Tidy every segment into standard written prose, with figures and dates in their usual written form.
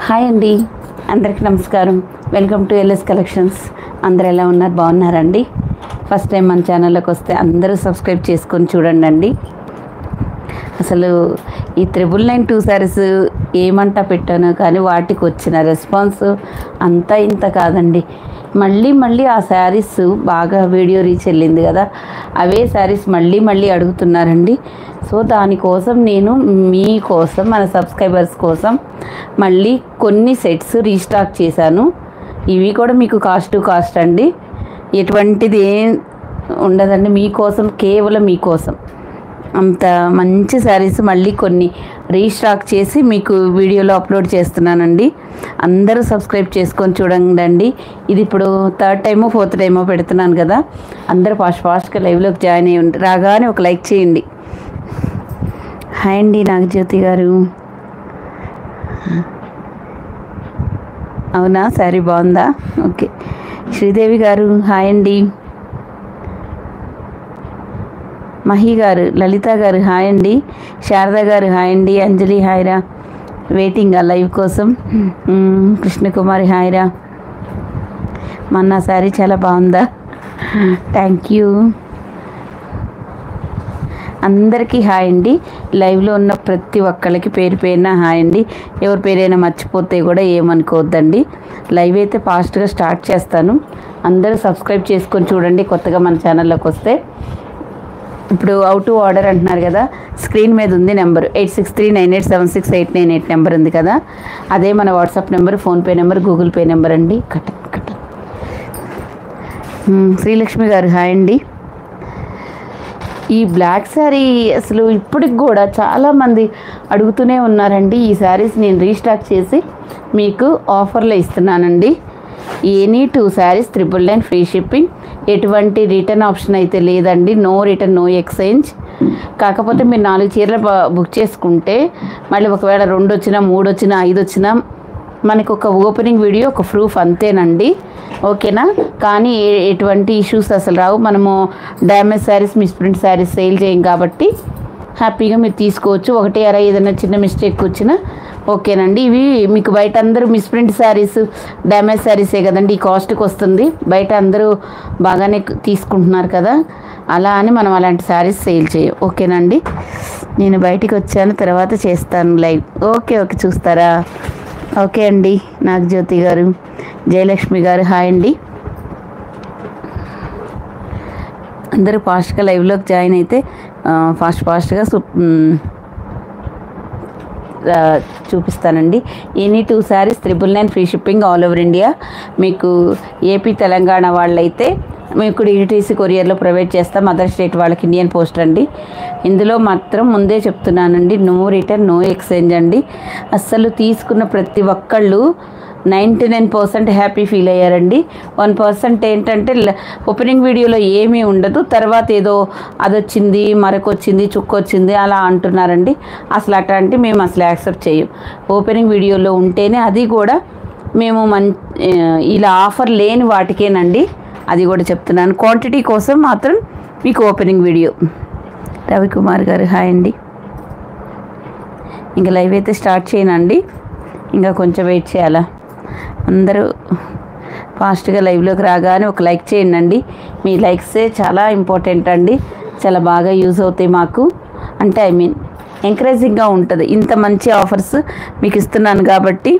Hi అండి, అందరికీ నమస్కారం. Welcome to LS collections. అందరు ఎలా ఉన్నారు? బాగున్నారండి? ఫస్ట్ టైం మన ఛానల్లోకి వస్తే అందరూ సబ్స్క్రైబ్ చేసుకొని చూడండి అండి. అసలు ఈ 992 శారీస్ ఏమంటా పెట్టాను కానీ వాటికి వచ్చిన రెస్పాన్స్ అంతా ఇంత కాదండి. మళ్ళీ ఆ శారీస్ బాగా వీడియో రీచ్ వెళ్ళింది కదా, అవే శారీస్ మళ్ళీ అడుగుతున్నారండి. సో దానికోసం నేను మీకోసం, మన సబ్స్క్రైబర్స్ కోసం మళ్ళీ కొన్ని సెట్స్ రీస్టాక్ చేశాను. ఇవి కూడా మీకు కాస్ట్ అండి, ఎటువంటిది ఏం ఉండదండి. మీకోసం, కేవలం మీకోసం అంత మంచి శారీస్ మళ్ళీ కొన్ని రీస్టాక్ చేసి మీకు వీడియోలో అప్లోడ్ చేస్తున్నానండి. అందరూ సబ్స్క్రైబ్ చేసుకొని చూడండి. ఇది ఇప్పుడు 3rd టైమో 4th టైమో పెడుతున్నాను కదా, అందరూ ఫాస్ట్గా లైవ్లోకి జాయిన్ అయ్యి రాగానే ఒక లైక్ చేయండి. హాయ్ అండి నాగజ్యోతి గారు. అవునా, శారీ బాగుందా? ఓకే. శ్రీదేవి గారు హాయ్ అండి. మహి గారు, లలిత గారు హాయ్ అండి. శారద గారు హాయ్ అండి. అంజలి హాయ్రా, వెయిటింగ్ ఆ లైవ్ కోసం. కృష్ణకుమారి హాయ్రా. మొన్న శారీ చాలా బాగుందా? Thank you. అందరికీ హాయ్ అండి. లైవ్లో ఉన్న ప్రతి ఒక్కళ్ళకి పేరు పేరున హాయ్ అండి. ఎవరి పేరైనా మర్చిపోతే కూడా ఏమనుకోవద్దండి. లైవ్ అయితే ఫాస్ట్గా స్టార్ట్ చేస్తాను. అందరూ సబ్స్క్రైబ్ చేసుకొని చూడండి కొత్తగా మన ఛానల్లోకి వస్తే. ఇప్పుడు అవుట్ టు ఆర్డర్ అంటున్నారు కదా, స్క్రీన్ మీద ఉంది నెంబర్ 8639876898 నెంబర్ ఉంది కదా, అదే మన WhatsApp number, PhonePe number, Google pay number అండి. శ్రీలక్ష్మి గారు హాయ్ అండి. ఈ బ్లాక్ శారీ అసలు ఇప్పటికి కూడా చాలామంది అడుగుతూనే ఉన్నారండి. ఈ శారీస్ నేను రీస్టాక్ చేసి మీకు ఆఫర్లో ఇస్తున్నానండి. Any 2 saris 999 free shipping. ఎటువంటి రిటర్న్ ఆప్షన్ అయితే లేదండి. No return, no exchange. కాకపోతే మీరు 4 చీరలు బుక్ చేసుకుంటే మళ్ళీ ఒకవేళ 2 వచ్చినా, 3 వచ్చినా, 5 వచ్చినా మనకు ఒక ఓపెనింగ్ వీడియో, ఒక ప్రూఫ్ అంతేనండి. ఓకేనా? కానీ ఎటువంటి ఇష్యూస్ అసలు రావు. మనము damage saris, misprint saris sale చేయం కాబట్టి హ్యాపీగా మీరు తీసుకోవచ్చు. ఒకటి అరా ఏదైనా చిన్న మిస్టేక్ వచ్చినా ఓకేనండి. ఇవి మీకు బయట అందరూ మిస్ప్రింట్ శారీస్, డ్యామేజ్ శారీసే కదండి ఈ కాస్ట్కి వస్తుంది. బయట అందరూ బాగానే తీసుకుంటున్నారు కదా, అలా అని మనం అలాంటి శారీస్ సేల్ చేయం. ఓకేనండి? నేను బయటికి వచ్చాను, తర్వాత చేస్తాను లైవ్. ఓకే చూస్తారా? ఓకే అండి. నాగజ్యోతి గారు, జయలక్ష్మి గారు హాయ్ అండి. అందరూ ఫాస్ట్గా లైవ్లోకి జాయిన్ అయితే ఫాస్ట్గా చూపిస్తానండి. Any 2 saris 999 free shipping all over India. మీకు ఏపీ తెలంగాణ వాళ్ళైతే మీకు డిటీసీ కొరియర్లో ప్రొవైడ్ చేస్తాం. అదర్ స్టేట్ వాళ్ళకి ఇండియన్ పోస్ట్ అండి. ఇందులో మాత్రం ముందే చెప్తున్నానండి, నో రిటర్న్, నో ఎక్స్చేంజ్ అండి. అస్సలు తీసుకున్న ప్రతి ఒక్కళ్ళు 99% హ్యాపీ ఫీల్ అయ్యారండి. 1% ఏంటంటే ఓపెనింగ్ వీడియోలో ఏమీ ఉండదు, తర్వాత ఏదో అదొచ్చింది, మరొకొచ్చింది, చుక్కొచ్చింది అలా అంటున్నారండి. అసలు అట్లాంటి మేము అసలు యాక్సెప్ట్ చేయం. ఓపెనింగ్ వీడియోలో ఉంటేనే, అది కూడా మేము ఇలా ఆఫర్ లేని వాటికేనండి. అది కూడా చెప్తున్నాను. క్వాంటిటీ కోసం మాత్రం మీకు ఓపెనింగ్ వీడియో. రవికుమార్ గారు హాయ్ అండి. ఇంకా లైవ్ అయితే స్టార్ట్ చేయనండి, ఇంకా కొంచెం వెయిట్ చేయాలా. అందరూ ఫాస్ట్గా లైవ్లోకి రాగానే ఒక లైక్ చేయండి. మీ లైక్సే చాలా ఇంపార్టెంట్ అండి. చాలా బాగా యూజ్ అవుతాయి మాకు, అంటే ఎంకరేజింగ్గా ఉంటుంది. ఇంత మంచి ఆఫర్స్ మీకు ఇస్తున్నాను కాబట్టి.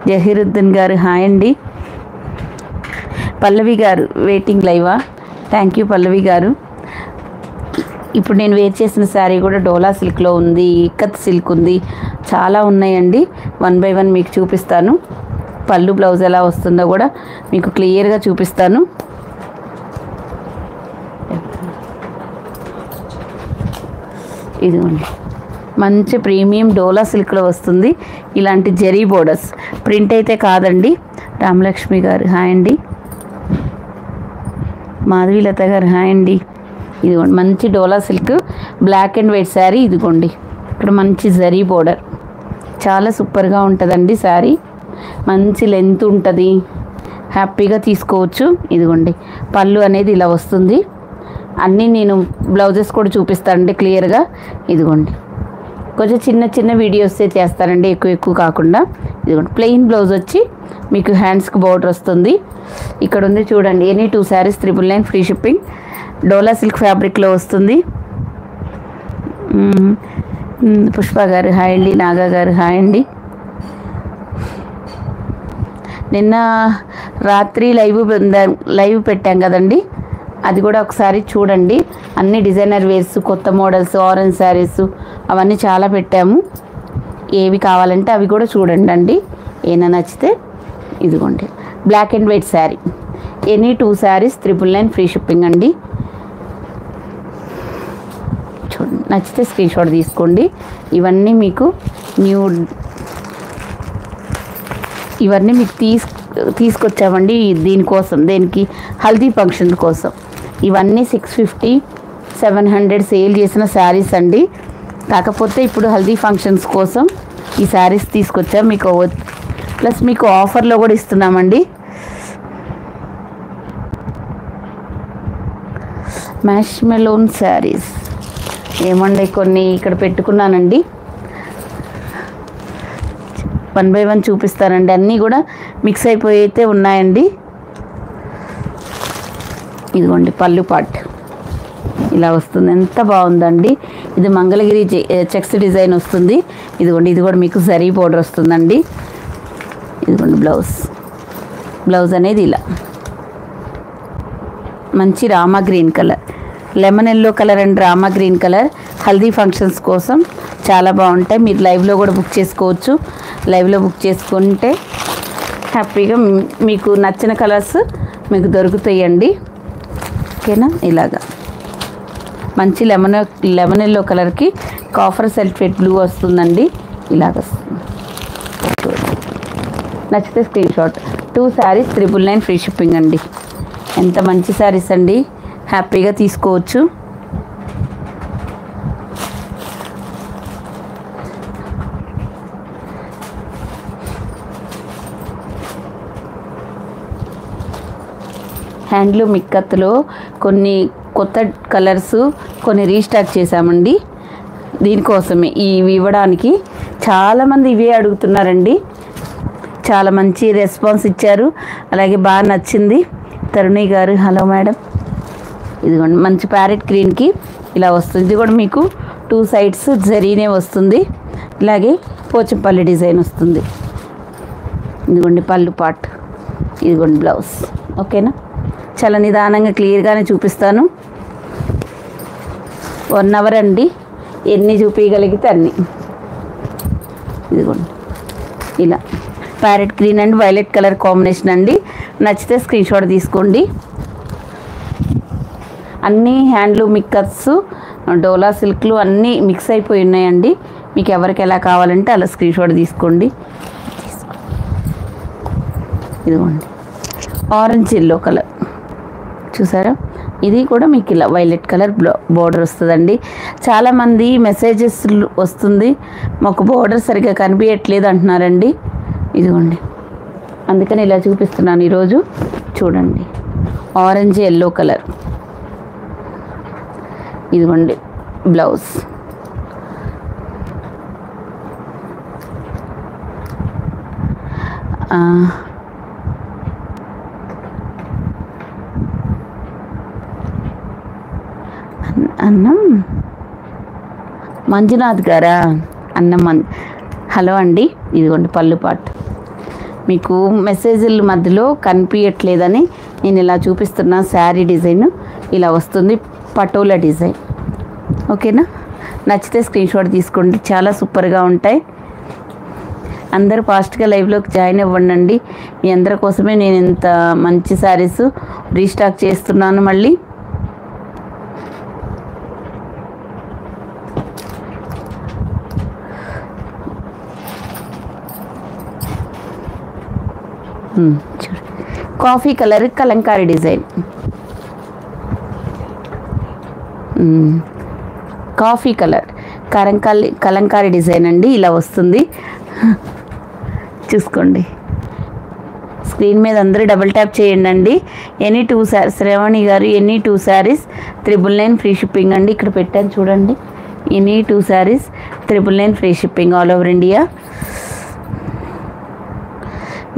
జహీరుద్దీన్ గారు హాయ్ అండి. పల్లవి గారు వెయిటింగ్ లైవా? థ్యాంక్ యూ పల్లవి గారు. ఇప్పుడు నేను వేర్ చేసిన శారీ కూడా డోలా సిల్క్లో ఉంది, ఇక్కత్ సిల్క్ ఉంది, చాలా ఉన్నాయండి. 1 by 1 మీకు చూపిస్తాను. పళ్ళు బ్లౌజ్ ఎలా వస్తుందో కూడా మీకు క్లియర్గా చూపిస్తాను. ఇదిగోండి, మంచి ప్రీమియం డోలా సిల్క్లో వస్తుంది. ఇలాంటి జరీ బోర్డర్స్, ప్రింట్ అయితే కాదండి. రామలక్ష్మి గారు హాయ్ అండి. మాధవీలత గారు హాయ్ అండి. ఇదిగోండి మంచి Dola silk black and white sari. ఇదిగోండి ఇక్కడ మంచి జరీ బోర్డర్, చాలా సూపర్గా ఉంటుందండి శారీ. మంచి లెంత్ ఉంటుంది, హ్యాపీగా తీసుకోవచ్చు. ఇదిగోండి పళ్ళు అనేది ఇలా వస్తుంది. అన్నీ నేను బ్లౌజెస్ కూడా చూపిస్తానండి క్లియర్గా. ఇదిగోండి కొంచెం చిన్న చిన్న వీడియోసే చేస్తానండి, ఎక్కువ కాకుండా. ఇదిగోండి ప్లెయిన్ బ్లౌజ్ వచ్చి మీకు హ్యాండ్స్కి బోర్డర్ వస్తుంది. ఇక్కడ ఉంది చూడండి, ఎనీ 2 శారీస్ 999 ఫ్రీ షిప్పింగ్. డోలా సిల్క్ ఫ్యాబ్రిక్లో వస్తుంది. పుష్ప గారు హాయ్ అండి, నాగా గారు హాయ్ అండి. నిన్న రాత్రి లైవ్ పెట్టాం కదండి, అది కూడా ఒకసారి చూడండి. అన్ని డిజైనర్ వేర్స్, కొత్త మోడల్స్, ఆరెంజ్ శారీస్ అవన్నీ చాలా పెట్టాము. ఏవి కావాలంటే అవి కూడా చూడండి అండి. ఏమైనా నచ్చితే ఇదిగోండి black and white sari, any 2 saris 999 free shipping అండి. చూడండి, నచ్చితే స్క్రీన్ షాట్ తీసుకోండి. ఇవన్నీ మీకు తీసుకొచ్చామండి దీనికోసం, దేనికి హల్దీ ఫంక్షన్ కోసం. ఇవన్నీ 650 700 సేల్ చేసిన శారీస్ అండి. కాకపోతే ఇప్పుడు హల్దీ ఫంక్షన్స్ కోసం ఈ శారీస్ తీసుకొచ్చాం మీకు. ప్లస్ మీకు ఆఫర్లో కూడా ఇస్తున్నామండి. మ్యాష్ మెలోన్ శారీస్ ఏమండి, కొన్ని ఇక్కడ పెట్టుకున్నానండి. 1 by 1 చూపిస్తానండి. అన్నీ కూడా మిక్స్ అయిపోయి అయితే ఉన్నాయండి. ఇదిగోండి పళ్ళు పాట్ ఇలా వస్తుంది, ఎంత బాగుందండి. ఇది మంగళగిరి చెక్స్ డిజైన్ వస్తుంది. ఇదిగోండి, ఇది కూడా మీకు జరీ బోర్డర్ వస్తుందండి. ఇదిగోండి బ్లౌజ్ అనేది ఇలా మంచి Rama green colour, lemon yellow colour and Rama green colour haldi functions కోసం చాలా బాగుంటాయి. మీరు లైవ్లో కూడా బుక్ చేసుకోవచ్చు. లైవ్లో బుక్ చేసుకుంటే హ్యాపీగా మీకు నచ్చిన కలర్స్ మీకు దొరుకుతాయండి. ఓకేనా? ఇలాగా మంచి లెమన్ ఎల్లో కలర్కి కాఫర్ సల్ఫేట్ బ్లూ వస్తుందండి. ఇలాగ వస్తుంది. నచ్చితే screen shot. 2 saris 999 free shipping అండి. ఎంత మంచి శారీస్ అండి, హ్యాపీగా తీసుకోవచ్చు. హ్యాండ్లూమ్ ఇక్కత్తులో కొన్ని కొత్త కలర్స్ కొన్ని రీస్టాక్ చేశామండి. దీనికోసమే ఇవి ఇవ్వడానికి చాలామంది ఇవే అడుగుతున్నారండి. చాలా మంచి రెస్పాన్స్ ఇచ్చారు, అలాగే బాగా నచ్చింది. తరుణి గారు హలో మేడం. ఇదిగోండి మంచి ప్యారెట్ గ్రీన్కి ఇలా వస్తుంది. ఇది కూడా మీకు 2 సైడ్స్ జరీనే వస్తుంది. ఇలాగే పోచంపల్లి డిజైన్ వస్తుంది. ఇదిగోండి పళ్ళు పాట్, ఇదిగోండి బ్లౌజ్. ఓకేనా? చాలా నిదానంగా క్లియర్గానే చూపిస్తాను. 1 అవర్ అండి, ఎన్ని చూపించగలిగితే అన్ని. ఇదిగోండి ఇలా parrot green and violet colour combination అండి. నచ్చితే స్క్రీన్ షాట్ తీసుకోండి. అన్నీ హ్యాండ్లూమ్ మిక్కర్స్, డోలా సిల్క్లు అన్నీ మిక్స్ అయిపోయి ఉన్నాయండి. మీకు ఎవరికి ఎలా కావాలంటే అలా స్క్రీన్ షాట్ తీసుకోండి. ఇదిగోండి ఆరెంజ్ ఎల్లో కలర్ చూసారా, ఇది కూడా మీకు ఇలా వైలెట్ కలర్ బోర్డర్ వస్తుందండి. చాలామంది మెసేజెస్ వస్తుంది, మాకు బోర్డర్ సరిగ్గా కనిపించట్లేదు అంటున్నారండి. ఇదిగోండి అందుకని ఇలా చూపిస్తున్నాను ఈరోజు. చూడండి ఆరెంజ్ ఎల్లో కలర్, ఇదిగోండి బ్లౌజ్. అన్నం మంజునాథ్ గారా? హలో అండి. ఇదిగోండి పళ్ళు పాటు మీకు మెసేజ్ల మధ్యలో కనిపించట్లేదని నేను ఇలా చూపిస్తున్నా. శారీ డిజైన్ ఇలా వస్తుంది, పటోలా డిజైన్. ఓకేనా? నచ్చితే స్క్రీన్ షాట్ తీసుకోండి, చాలా సూపర్గా ఉంటాయి. అందరూ ఫాస్ట్గా లైవ్లోకి జాయిన్ అవ్వండి. మీ అందరి కోసమే నేను ఇంత మంచి శారీస్ రీస్టాక్ చేస్తున్నాను. మళ్ళీ coffee colour Kalamkari design, coffee colour Kalamkari design అండి. ఇలా వస్తుంది, చూసుకోండి. స్క్రీన్ మీద అందరూ డబుల్ ట్యాప్ చేయండి అండి. ఎనీ 2 శారీస్ శ్రావణి గారు, ఎనీ 2 శారీస్ 999 ఫ్రీ షిప్పింగ్ అండి. ఇక్కడ పెట్టాను చూడండి, any 2 saris 999 free shipping all over India.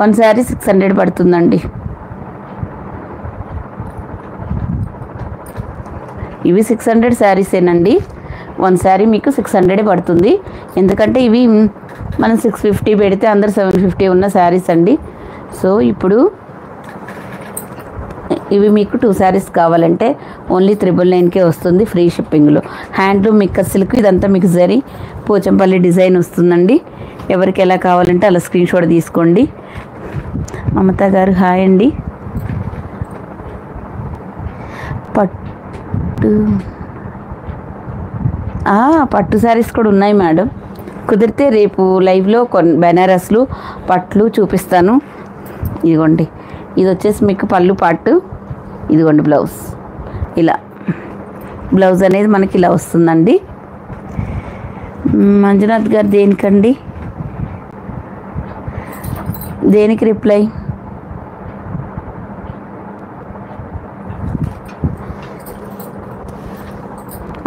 1 sari 600 పడుతుందండి. ఇవి 600 శారీసేనండి. 1 శారీ మీకు 600 పడుతుంది. ఎందుకంటే ఇవి మనం 650 పెడితే అందరు 750 ఉన్న శారీస్ అండి. సో ఇప్పుడు ఇవి మీకు 2 శారీస్ కావాలంటే ఓన్లీ 999కే వస్తుంది ఫ్రీ షిప్పింగ్లో. హ్యాండ్లూమ్ మిక్కర్ సిల్క్, ఇదంతా మీకు జరీ పోచంపల్లి డిజైన్ వస్తుందండి. ఎవరికి ఎలా కావాలంటే అలా స్క్రీన్ షాట్ తీసుకోండి. మమత గారు హాయ్ అండి. పట్టు శారీస్ కూడా ఉన్నాయి మేడం. కుదిరితే రేపు లైవ్లో బెనారస్లు పట్లు చూపిస్తాను. ఇదిగోండి, ఇది వచ్చేసి మీకు పళ్ళు పాటు, ఇదిగోండి బ్లౌజ్. ఇలా బ్లౌజ్ అనేది మనకి ఇలా వస్తుందండి. మంజునాథ్ గారు దేనికండి, దేనికి రిప్లై?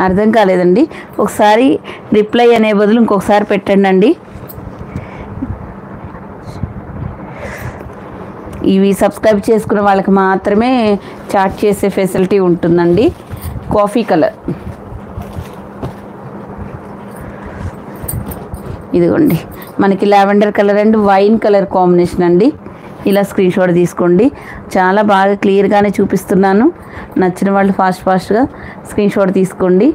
అర్థం కాలేదండి. ఒకసారి రిప్లై అనే బదులు ఇంకొకసారి పెట్టండి. ఇవి సబ్స్క్రైబ్ చేసుకున్న వాళ్ళకి మాత్రమే చాట్ చేసే ఫెసిలిటీ ఉంటుందండి. కాఫీ కలర్, ఇదిగోండి మనకి lavender colour and wine colour combination అండి. ఇలా స్క్రీన్ షాట్ తీసుకోండి. చాలా బాగా క్లియర్గానే చూపిస్తున్నాను. నచ్చిన వాళ్ళు ఫాస్ట్గా స్క్రీన్ షాట్ తీసుకోండి.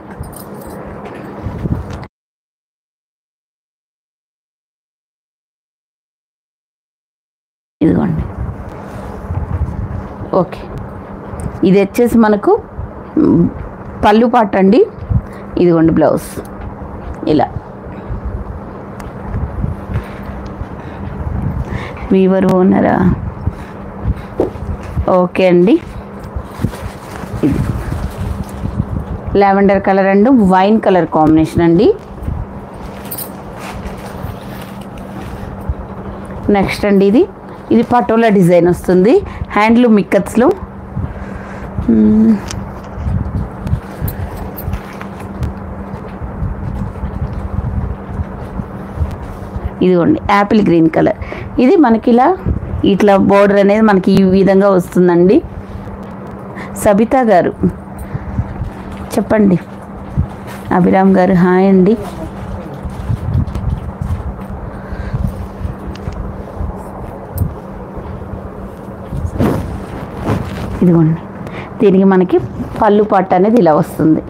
ఇదిగోండి, ఓకే. ఇది వచ్చేసి మనకు పళ్ళు పాట అండి. ఇదిగోండి బ్లౌజ్. ఇలా వీవర్ ఓనరా? ఓకే అండి. ఇది lavender colour and wine colour combination అండి. నెక్స్ట్ అండి ఇది పటోలా డిజైన్ వస్తుంది. హ్యాండ్లూమ్ మిక్కత్స్లో ఇదిగోండి యాపిల్ గ్రీన్ కలర్. ఇది మనకి ఇట్లా బోర్డర్ అనేది మనకి ఈ విధంగా వస్తుందండి. సబితా గారు చెప్పండి. అభిరామ్ గారు హాయ్ అండి. ఇదిగోండి, దీనికి మనకి పళ్ళు పాట అనేది ఇలా వస్తుంది.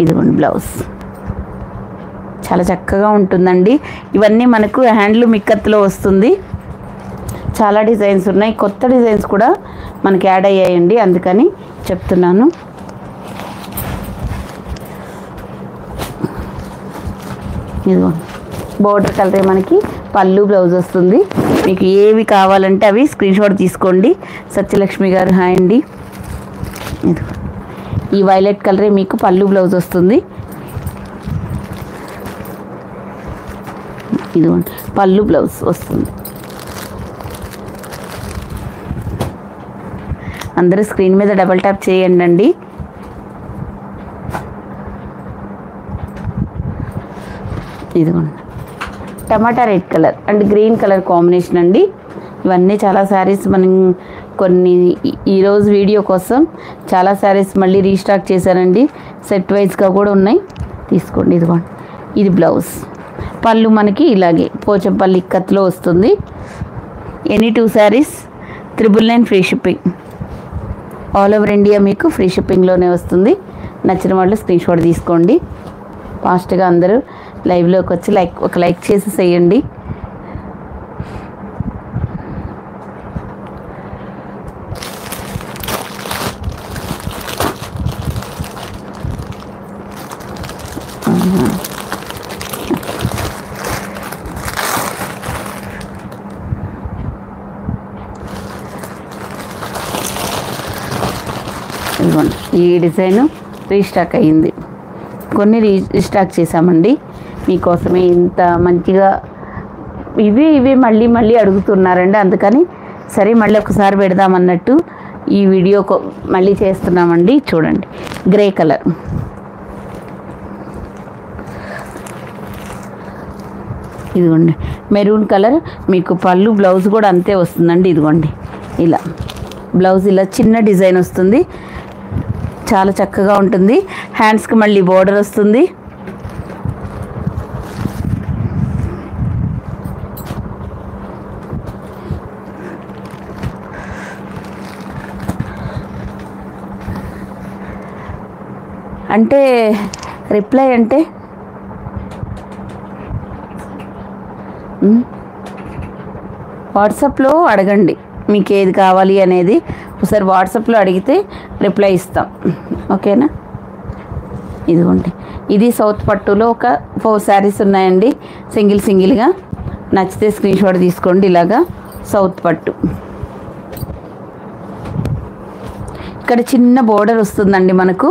ఇదిగోండి బ్లౌజ్. చాలా చక్కగా ఉంటుందండి. ఇవన్నీ మనకు హ్యాండ్లూమ్ ఇక్కత్తులో వస్తుంది. చాలా డిజైన్స్ ఉన్నాయి, కొత్త డిజైన్స్ కూడా మనకి యాడ్ అయ్యాయండి, అందుకని చెప్తున్నాను. ఇదిగో బోర్డర్ కలరే మనకి పళ్ళు బ్లౌజ్ వస్తుంది. మీకు ఏవి కావాలంటే అవి స్క్రీన్ షాట్ తీసుకోండి. సత్యలక్ష్మి గారు హాయ్ అండి. ఇదిగో ఈ వైలెట్ కలరే మీకు పళ్ళు బ్లౌజ్ వస్తుంది. ఇదిగోండి పళ్ళు బ్లౌజ్ వస్తుంది. అందరూ స్క్రీన్ మీద డబల్ ట్యాప్ చేయండి అండి. ఇదిగోండి tomato red colour and green colour combination అండి. ఇవన్నీ చాలా శారీస్ మనం కొన్ని ఈరోజు వీడియో కోసం చాలా శారీస్ మళ్ళీ రీస్టాక్ చేశానండి. సెట్ వైజ్గా కూడా ఉన్నాయి, తీసుకోండి. ఇదిగోండి ఇది బ్లౌజ్. పళ్ళు మనకి ఇలాగే పోచంపల్లి ఇక్కత్లో వస్తుంది. Any 2 saris 999 free shipping. All over India మీకు ఫ్రీ షిప్పింగ్లోనే వస్తుంది. నచ్చిన వాళ్ళు స్క్రీన్ షాట్ తీసుకోండి. ఫాస్ట్గా అందరూ లైవ్లోకి వచ్చి ఒక లైక్ చేసి చేయండి. ఈ డిజైన్ రీస్టాక్ అయ్యింది, కొన్ని రీస్టాక్ చేసామండి మీకోసమే. ఇంత మంచిగా ఇవి మళ్ళీ అడుగుతున్నారండి, అందుకని సరే మళ్ళీ ఒకసారి పెడదామన్నట్టు ఈ వీడియో మళ్ళీ చేస్తున్నామండి. చూడండి గ్రే కలర్ ఇదిగోండి మెరూన్ కలర్, మీకు పళ్ళు బ్లౌజ్ కూడా అంతే వస్తుందండి. ఇదిగోండి ఇలా బ్లౌజ్ ఇలా చిన్న డిజైన్ వస్తుంది, చాలా చక్కగా ఉంటుంది. హ్యాండ్స్కి మళ్ళీ బోర్డర్ వస్తుంది. అంటే రిప్లై అంటే వాట్సాప్లో అడగండి మీకు ఏది కావాలి అనేది. ఒకసారి వాట్సాప్లో అడిగితే రిప్లై ఇస్తాం, ఓకేనా. ఇదిగోండి ఇది సౌత్ పట్టులో ఒక 4 శారీస్ ఉన్నాయండి, సింగిల్గా. నచ్చితే స్క్రీన్ షాట్ తీసుకోండి. ఇలాగా సౌత్ పట్టు, ఇక్కడ చిన్న బోర్డర్ వస్తుందండి మనకు.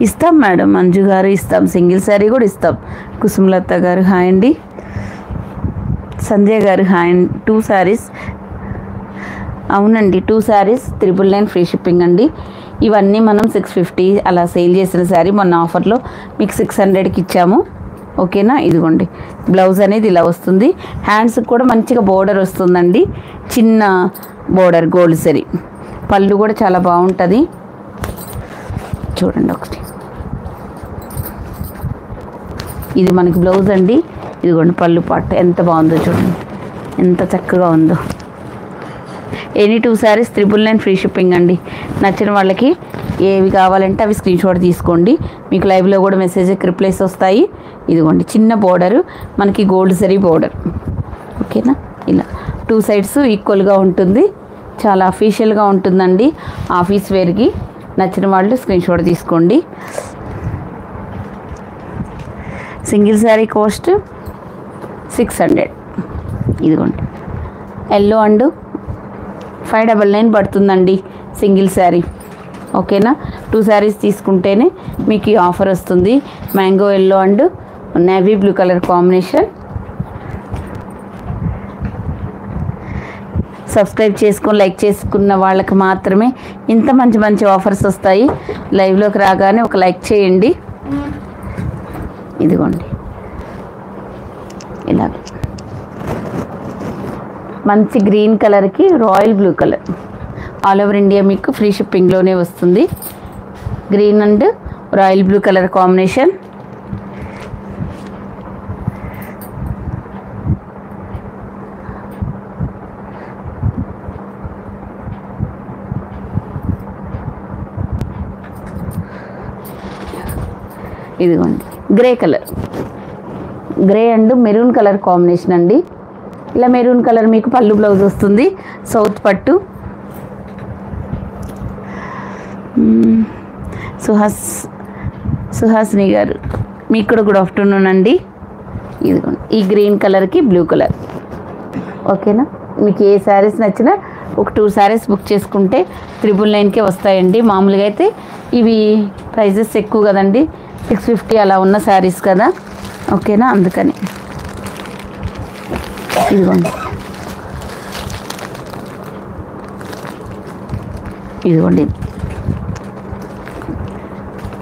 ఇస్తాం మేడం, మంజు గారు ఇస్తాం, సింగిల్ శారీ కూడా ఇస్తాం. కుసుమలత గారు హాయ్ అండి. సంధ్య గారు హాయ్. 2 శారీస్, అవునండి 2 శారీస్ 999 ఫ్రీ షిప్పింగ్ అండి. ఇవన్నీ మనం 650 అలా సేల్ చేసిన శారీ మొన్న ఆఫర్లో మీకు 600కి ఇచ్చాము, ఓకేనా. ఇదిగోండి బ్లౌజ్ అనేది ఇలా వస్తుంది. హ్యాండ్స్కి కూడా మంచిగా బోర్డర్ వస్తుందండి, చిన్న బోర్డర్ గోల్డ్ సరీ. పళ్ళు కూడా చాలా బాగుంటుంది, చూడండి ఒకటి. ఇది మనకి బ్లౌజ్ అండి. ఇదిగోండి పళ్ళు పాటు ఎంత బాగుందో చూడండి, ఎంత చక్కగా ఉందో. ఎనీ 2 శారీస్ 999 ఫ్రీ షిప్పింగ్ అండి. నచ్చిన వాళ్ళకి ఏవి కావాలంటే అవి స్క్రీన్ షాట్ తీసుకోండి. మీకు లైవ్లో కూడా మెసేజ్కి రిప్లైస్ వస్తాయి. ఇదిగోండి చిన్న బోర్డరు, మనకి గోల్డ్ సరీ బోర్డర్, ఓకేనా. ఇలా 2 సైడ్స్ ఈక్వల్గా ఉంటుంది, చాలా అఫీషియల్గా ఉంటుందండి. ఆఫీస్ వేర్కి నచ్చిన వాళ్ళు స్క్రీన్ షాట్ తీసుకోండి. Single sari cost 600. ఇదిగోండి ఎల్లో అండ్ 599 పడుతుందండి సింగిల్ శారీ, ఓకేనా. 2 శారీస్ తీసుకుంటేనే మీకు ఈ ఆఫర్ వస్తుంది. Mango yellow and navy blue colour combination. Subscribe చేసుకొని లైక్ చేసుకున్న వాళ్ళకి మాత్రమే ఇంత మంచి ఆఫర్స్ వస్తాయి. లైవ్లోకి రాగానే ఒక లైక్ చేయండి. ఇదిగోండి ఇలాగ మంచి గ్రీన్ కలర్కి royal blue colour, all over India మీకు ఫ్రీ షిప్పింగ్లోనే వస్తుంది. Green and royal blue colour combination. ఇదిగోండి grey colour, grey and maroon colour combination అండి. ఇలా మెరూన్ కలర్ మీకు పళ్ళు బ్లౌజ్ వస్తుంది. సౌత్ పట్టు. సుహాసిని గారు మీకు కూడా గుడ్ ఆఫ్టర్నూన్ అండి. ఇదిగోండి ఈ గ్రీన్ కలర్కి బ్లూ కలర్, ఓకేనా. మీకు ఏ శారీస్ నచ్చినా ఒక 2 శారీస్ బుక్ చేసుకుంటే 999కే వస్తాయండి. మామూలుగా అయితే ఇవి ప్రైజెస్ ఎక్కువ కదండి, 650 అలా ఉన్న శారీస్ కదా, ఓకేనా. అందుకని ఇదిగోండి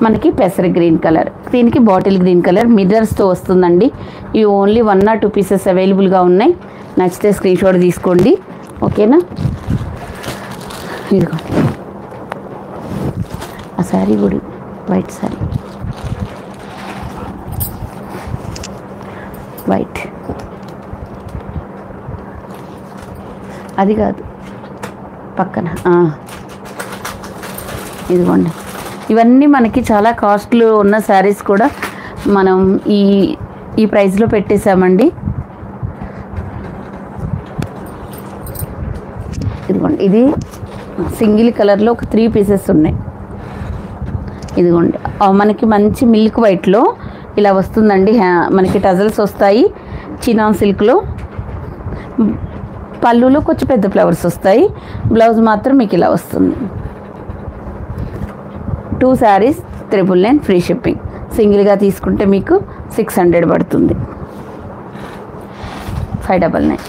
మనకి పెసర గ్రీన్ కలర్, దీనికి బాటిల్ గ్రీన్ కలర్ మిర్రర్స్తో వస్తుందండి. ఇవి ఓన్లీ 1 or 2 పీసెస్ అవైలబుల్గా ఉన్నాయి. నచ్చితే స్క్రీన్ షాట్ తీసుకోండి, ఓకేనా. ఇదిగోండి ఆ శారీ కూడా వైట్ శారీ, వైట్, అది కాదు పక్కన. ఇదిగోండి ఇవన్నీ మనకి చాలా కాస్ట్లు ఉన్న శారీస్ కూడా మనం ఈ ప్రైస్లో పెట్టేశామండి. ఇదిగోండి ఇది సింగిల్ కలర్లో ఒక 3 పీసెస్ ఉన్నాయి. ఇదిగోండి మనకి మంచి మిల్క్ వైట్లో ఇలా వస్తుందండి. మనకి టజల్స్ వస్తాయి. చినాన్ సిల్క్లో పళ్ళులో కొంచెం పెద్ద ఫ్లవర్స్ వస్తాయి. బ్లౌజ్ మాత్రం మీకు ఇలా వస్తుంది. 2 శారీస్ 999 ఫ్రీ షిప్పింగ్. సింగిల్గా తీసుకుంటే మీకు 600 పడుతుంది. 599.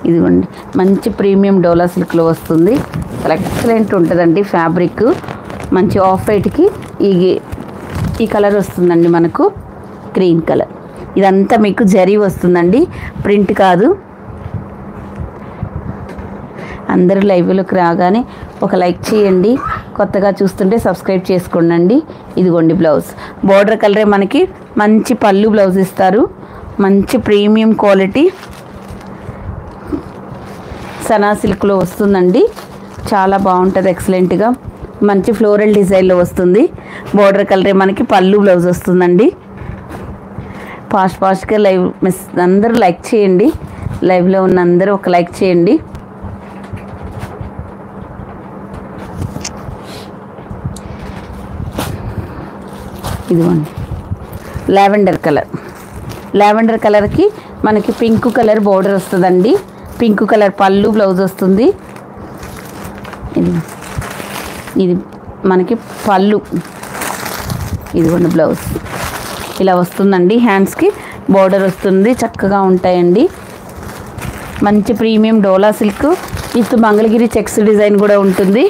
ఇదిగోండి మంచి ప్రీమియం డోలా సిల్క్లో వస్తుంది. చాలా ఎక్సలెంట్ ఉంటుందండి ఫ్యాబ్రిక్. మంచి ఆఫ్ వైట్కి ఈ కలర్ వస్తుందండి మనకు, గ్రీన్ కలర్. ఇదంతా మీకు జరీ వస్తుందండి, ప్రింట్ కాదు. అందరూ లైవ్లోకి రాగానే ఒక లైక్ చేయండి, కొత్తగా చూస్తుంటే సబ్స్క్రైబ్ చేసుకోండి. ఇదిగోండి బ్లౌజ్, బోర్డర్ కలరే మనకి మంచి పళ్ళు బ్లౌజ్ ఇస్తారు. మంచి ప్రీమియం క్వాలిటీ సనా సిల్క్లో వస్తుందండి. చాలా బాగుంటుంది, ఎక్సలెంట్గా మంచి ఫ్లోరల్ డిజైన్లో వస్తుంది. బోర్డర్ కలరే మనకి పళ్ళు బ్లౌజ్ వస్తుందండి. ఫాస్ట్గా లైవ్ అందరూ లైక్ చేయండి, లైవ్లో ఉన్న అందరూ ఒక లైక్ చేయండి. ఇదిగోండి లావెండర్ కలర్కి మనకి పింక్ కలర్ బోర్డర్ వస్తుందండి. పింక్ కలర్ పళ్ళు బ్లౌజ్ వస్తుంది. ఇది మనకి పళ్ళు, ఇదిగోండి బ్లౌజ్ ఇలా వస్తుందండి. హ్యాండ్స్కి బోర్డర్ వస్తుంది, చక్కగా ఉంటాయండి. మంచి premium dola silk with Mangalagiri checks design కూడా ఉంటుంది.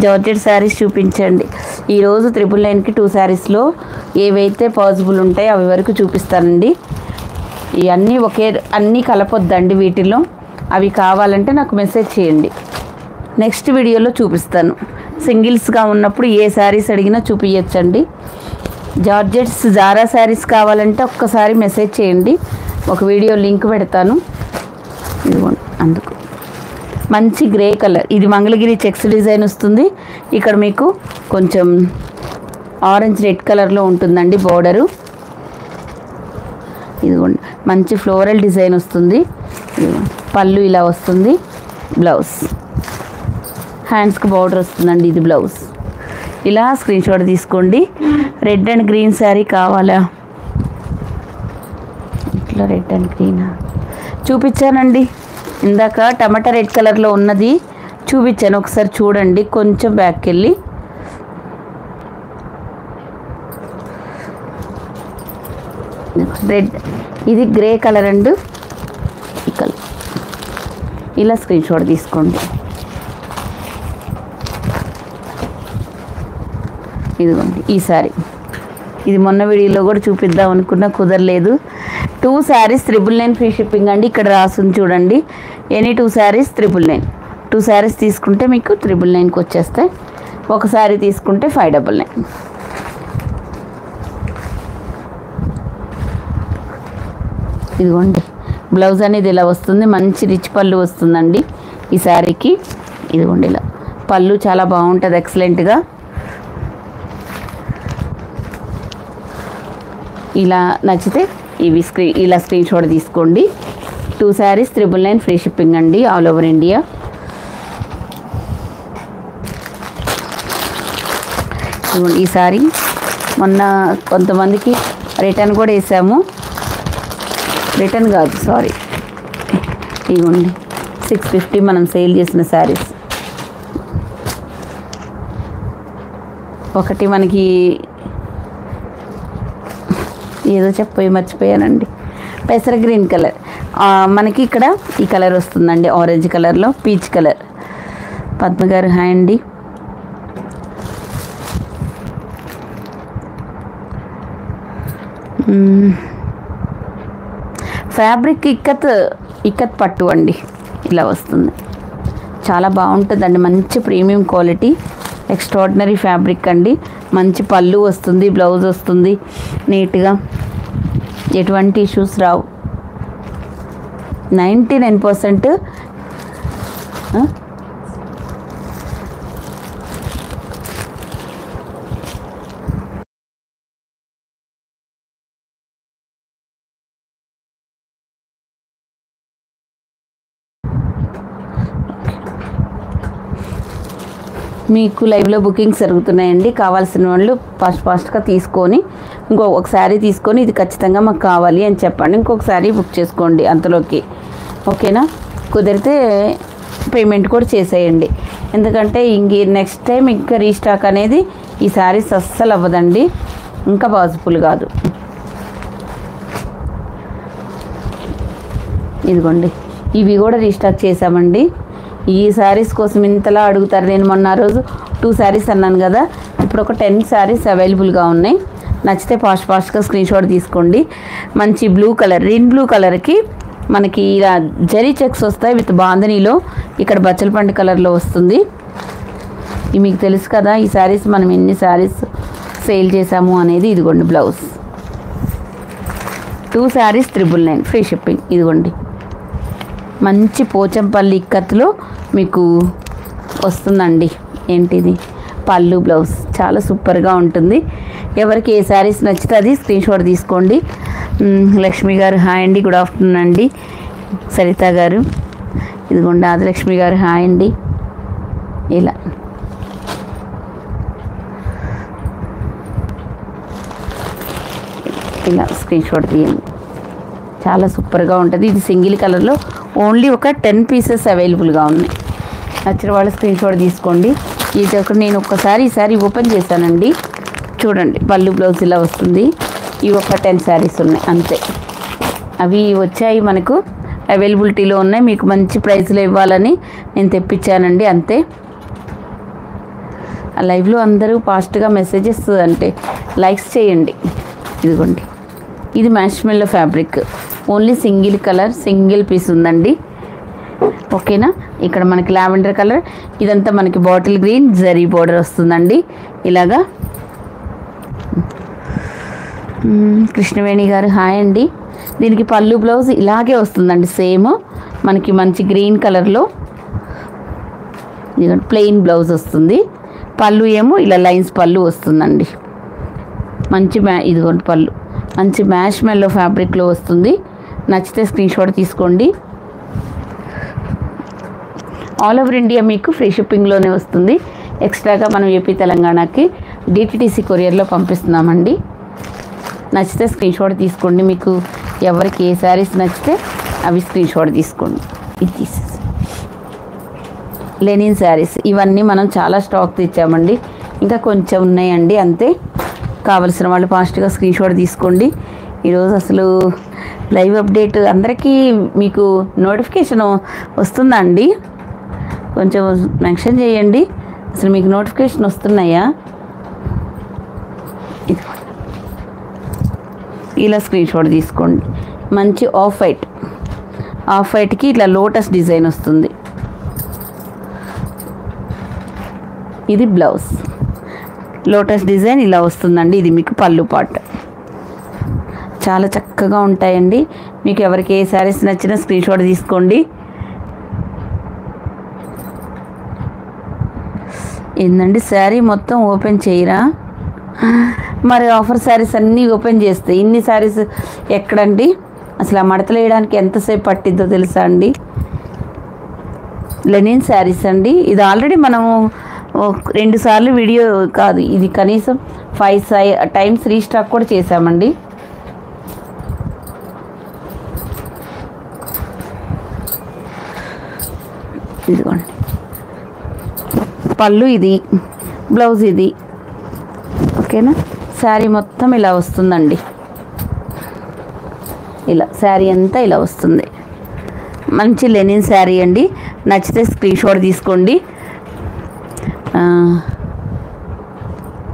జార్జెట్ శారీస్ చూపించండి. ఈరోజు 999కి 2 శారీస్లో ఏవైతే పాసిబుల్ ఉంటాయో అవి వరకు చూపిస్తానండి. ఇవన్నీ అన్నీ కలపొద్దండి వీటిలో. అవి కావాలంటే నాకు మెసేజ్ చేయండి, నెక్స్ట్ వీడియోలో చూపిస్తాను. సింగిల్స్గా ఉన్నప్పుడు ఏ శారీస్ అడిగినా చూపించచ్చండి. జార్జెట్స్ జారా శారీస్ కావాలంటే ఒక్కసారి మెసేజ్ చేయండి, ఒక వీడియో లింక్ పెడతాను. ఇదిగోండి అందుకు మంచి గ్రే కలర్, ఇది మంగళగిరి చెక్స్ డిజైన్ వస్తుంది. ఇక్కడ మీకు కొంచెం ఆరెంజ్ రెడ్ కలర్లో ఉంటుందండి బోర్డరు. ఇదిగోండి మంచి ఫ్లోరల్ డిజైన్ వస్తుంది. పళ్ళు ఇలా వస్తుంది, బ్లౌజ్ హ్యాండ్స్కి బోర్డర్ వస్తుందండి. ఇది బ్లౌజ్. ఇలా స్క్రీన్ షాట్ తీసుకోండి. రెడ్ అండ్ గ్రీన్ శారీ కావాలా? ఇట్లా రెడ్ అండ్ గ్రీన్ చూపించానండి ఇందాక. టమాటా రెడ్ కలర్లో ఉన్నది చూపించాను, ఒకసారి చూడండి. కొంచెం బ్యాక్కి వెళ్ళి రెడ్, ఇది గ్రే కలర్ అండ్ ఈ కలర్. ఇలా స్క్రీన్ షాట్ తీసుకోండి. ఇదిగోండి ఈ శారీ, ఇది మొన్న వీడియోలో కూడా చూపిద్దాం అనుకున్నా, కుదరలేదు. 2 శారీస్ 999 ఫ్రీ షిప్పింగ్ అండి. ఇక్కడ రాసుంది చూడండి, ఎనీ 2 శారీస్ 999. 2 శారీస్ తీసుకుంటే మీకు 999కి వచ్చేస్తాయి. ఒక శారీ తీసుకుంటే 599. ఇదిగోండి బ్లౌజ్ అనేది ఇలా వస్తుంది. మంచి రిచ్ పళ్ళు వస్తుందండి ఈ శారీకి. ఇదిగోండి ఇలా పళ్ళు చాలా బాగుంటుంది, ఎక్సలెంట్గా. ఇలా నచ్చితే ఇవి ఇలా స్క్రీన్ షాట్ తీసుకోండి. 2 శారీస్ 999 ఫ్రీ షిప్పింగ్ అండి, ఆల్ ఓవర్ ఇండియా. ఈ సారీ మొన్న కొంతమందికి రిటర్న్ కూడా వేసాము, రిటర్న్ కాదు సారీ, ఇవ్వండి 650 మనం సేల్ చేసిన శారీస్. ఒకటి మనకి ఏదో చెప్పి మర్చిపోయానండి, పెసర గ్రీన్ కలర్. మనకి ఇక్కడ ఈ కలర్ వస్తుందండి, ఆరెంజ్ కలర్లో పీచ్ కలర్. పద్మ గారు హాయ్ అండి. ఫ్యాబ్రిక్ ఇక్కత్ పట్టు అండి, ఇలా వస్తుంది. చాలా బాగుంటుందండి, మంచి ప్రీమియం క్వాలిటీ, ఎక్స్ట్రాడినరీ ఫ్యాబ్రిక్ అండి. మంచి పళ్ళు వస్తుంది, బ్లౌజ్ వస్తుంది నీట్గా, ఎటువంటి ఇష్యూస్ రావు. 99% మీకు లైవ్లో బుకింగ్స్ జరుగుతున్నాయండి. కావాల్సిన వాళ్ళు ఫాస్ట్గా తీసుకొని ఒక శారీ తీసుకొని ఇది ఖచ్చితంగా మాకు కావాలి అని చెప్పండి, ఇంకొక శారీ బుక్ చేసుకోండి అంతలోకి, ఓకేనా? కుదిరితే పేమెంట్ కూడా చేసేయండి, ఎందుకంటే నెక్స్ట్ టైం ఇంకా రీస్టాక్ అనేది ఈ శారీస్ అస్సలు అవ్వదండి, ఇంకా పాసిబుల్ కాదు. ఇదిగోండి ఇవి కూడా రీస్టాక్ చేసామండి. ఈ శారీస్ కోసం ఇంతలా అడుగుతారు. నేను మొన్న రోజు 2 శారీస్ అన్నాను కదా, ఇప్పుడు ఒక 10 శారీస్ అవైలబుల్గా ఉన్నాయి. నచ్చితే ఫాస్ట్గా స్క్రీన్ షాట్ తీసుకోండి. మంచి బ్లూ కలర్, రిన్ బ్లూ కలర్కి మనకి ఇలా జరీ చెక్స్ వస్తాయి విత్ బాంధనీలో. ఇక్కడ బచ్చలపండు కలర్లో వస్తుంది. ఇది మీకు తెలుసు కదా, ఈ శారీస్ మనం ఎన్ని శారీస్ సేల్ చేసాము అనేది. ఇదిగోండి బ్లౌజ్, 2 శారీస్ 999 ఫ్రీ షిప్పింగ్. ఇదిగోండి మంచి పోచంపల్లి ఇక్కత్తులో మీకు వస్తుందండి. ఏంటిది పళ్ళు బ్లౌజ్ చాలా సూపర్గా ఉంటుంది. ఎవరికి ఏ శారీస్ నచ్చితే అది స్క్రీన్ షాట్ తీసుకోండి. లక్ష్మి గారు హాయ్ అండి, గుడ్ ఆఫ్టర్నూన్ అండి. సరిత గారు, ఇదిగోండి ఆదిలక్ష్మి గారు హాయ్ అండి. ఇలా స్క్రీన్ షాట్ తీయండి, చాలా సూపర్గా ఉంటుంది. ఇది సింగిల్ కలర్లో ఓన్లీ ఒక 10 పీసెస్ అవైలబుల్గా ఉన్నాయి. నచ్చిన వాళ్ళు స్క్రీన్ షాట్ తీసుకోండి. ఇది ఒక నేను ఈసారి ఓపెన్ చేశానండి. చూడండి పళ్ళు బ్లౌజ్ ఇలా వస్తుంది. ఇవి ఒక 10 శారీస్ ఉన్నాయి అంతే. అవి వచ్చాయి మనకు అవైలబిలిటీలో ఉన్నాయి. మీకు మంచి ప్రైస్లో ఇవ్వాలని నేను తెప్పించానండి అంతే. ఆ లైవ్లో అందరూ ఫాస్ట్గా మెసేజెస్ అంటే లైక్స్ చేయండి. ఇదిగోండి ఇది marshmallow fabric, only single colour, single piece ఉందండి. ఓకేనా. ఇక్కడ మనకి లావెండర్ కలర్, ఇదంతా మనకి బాటిల్ గ్రీన్ జరీ బోర్డర్ వస్తుందండి ఇలాగా. కృష్ణవేణి గారు హాయ్ అండి. దీనికి పళ్ళు బ్లౌజ్ ఇలాగే వస్తుందండి సేమ్. మనకి మంచి గ్రీన్ కలర్లో ప్లెయిన్ బ్లౌజ్ వస్తుంది. పళ్ళు ఏమో ఇలా లైన్స్ పళ్ళు వస్తుందండి. మంచి ఇదిగోండి పళ్ళు మంచి మ్యాష్మెల్లో ఫ్యాబ్రిక్లో వస్తుంది. నచ్చితే స్క్రీన్ షాట్ తీసుకోండి. ఆల్ ఓవర్ ఇండియా మీకు ఫ్రీ షిప్పింగ్లోనే వస్తుంది. ఎక్స్ట్రాగా మనం ఏపీ తెలంగాణకి డిటిడిసి కొరియర్లో పంపిస్తున్నామండి. నచ్చితే స్క్రీన్ షాట్ తీసుకోండి. మీకు ఎవరికి ఏ శారీస్ నచ్చితే అవి స్క్రీన్ షాట్ తీసుకోండి. ఇది తీసేసి లెనిన్ శారీస్ ఇవన్నీ మనం చాలా స్టాక్ తెచ్చామండి, ఇంకా కొంచెం ఉన్నాయండి అంతే. కావలసిన వాళ్ళు ఫాస్ట్గా స్క్రీన్ షాట్ తీసుకోండి. ఈరోజు అసలు లైవ్ అప్డేట్ అందరికీ మీకు నోటిఫికేషన్ వస్తుందా అండి? కొంచెం మెన్షన్ చేయండి. అసలు మీకు నోటిఫికేషన్ వస్తున్నాయా? ఇలా స్క్రీన్ షాట్ తీసుకోండి. మంచి ఆఫ్ వైట్కి ఇట్లా లోటస్ డిజైన్ వస్తుంది. ఇది బ్లౌజ్, లోటస్ డిజైన్ ఇలా వస్తుందండి. ఇది మీకు పళ్ళు పార్ట్. చాలా చక్కగా ఉంటాయండి. మీకు ఎవరికి ఏ శారీస్ నచ్చినా స్క్రీన్ షాట్ తీసుకోండి. ఏందండి శారీ మొత్తం ఓపెన్ చేయరా? మరి ఆఫర్ శారీస్ అన్నీ ఓపెన్ చేస్తే ఇన్ని శారీస్ ఎక్కడండి? అసలు ఆ మడతలు వేయడానికి ఎంతసేపు పట్టిద్దో తెలుసా అండి? లెనిన్ శారీస్ అండి. ఇది ఆల్రెడీ మనము 2 సార్లు వీడియో కాదు, ఇది కనీసం 5 టైమ్స్ రీస్టాక్ కూడా చేసామండి. ఇదిగోండి పళ్ళు, ఇది బ్లౌజ్, ఇది ఓకేనా. శారీ మొత్తం ఇలా వస్తుందండి. ఇలా శారీ అంతా ఇలా వస్తుంది. మంచి లెనిన్ శారీ అండి. నచ్చితే స్క్రీన్ షాట్ తీసుకోండి.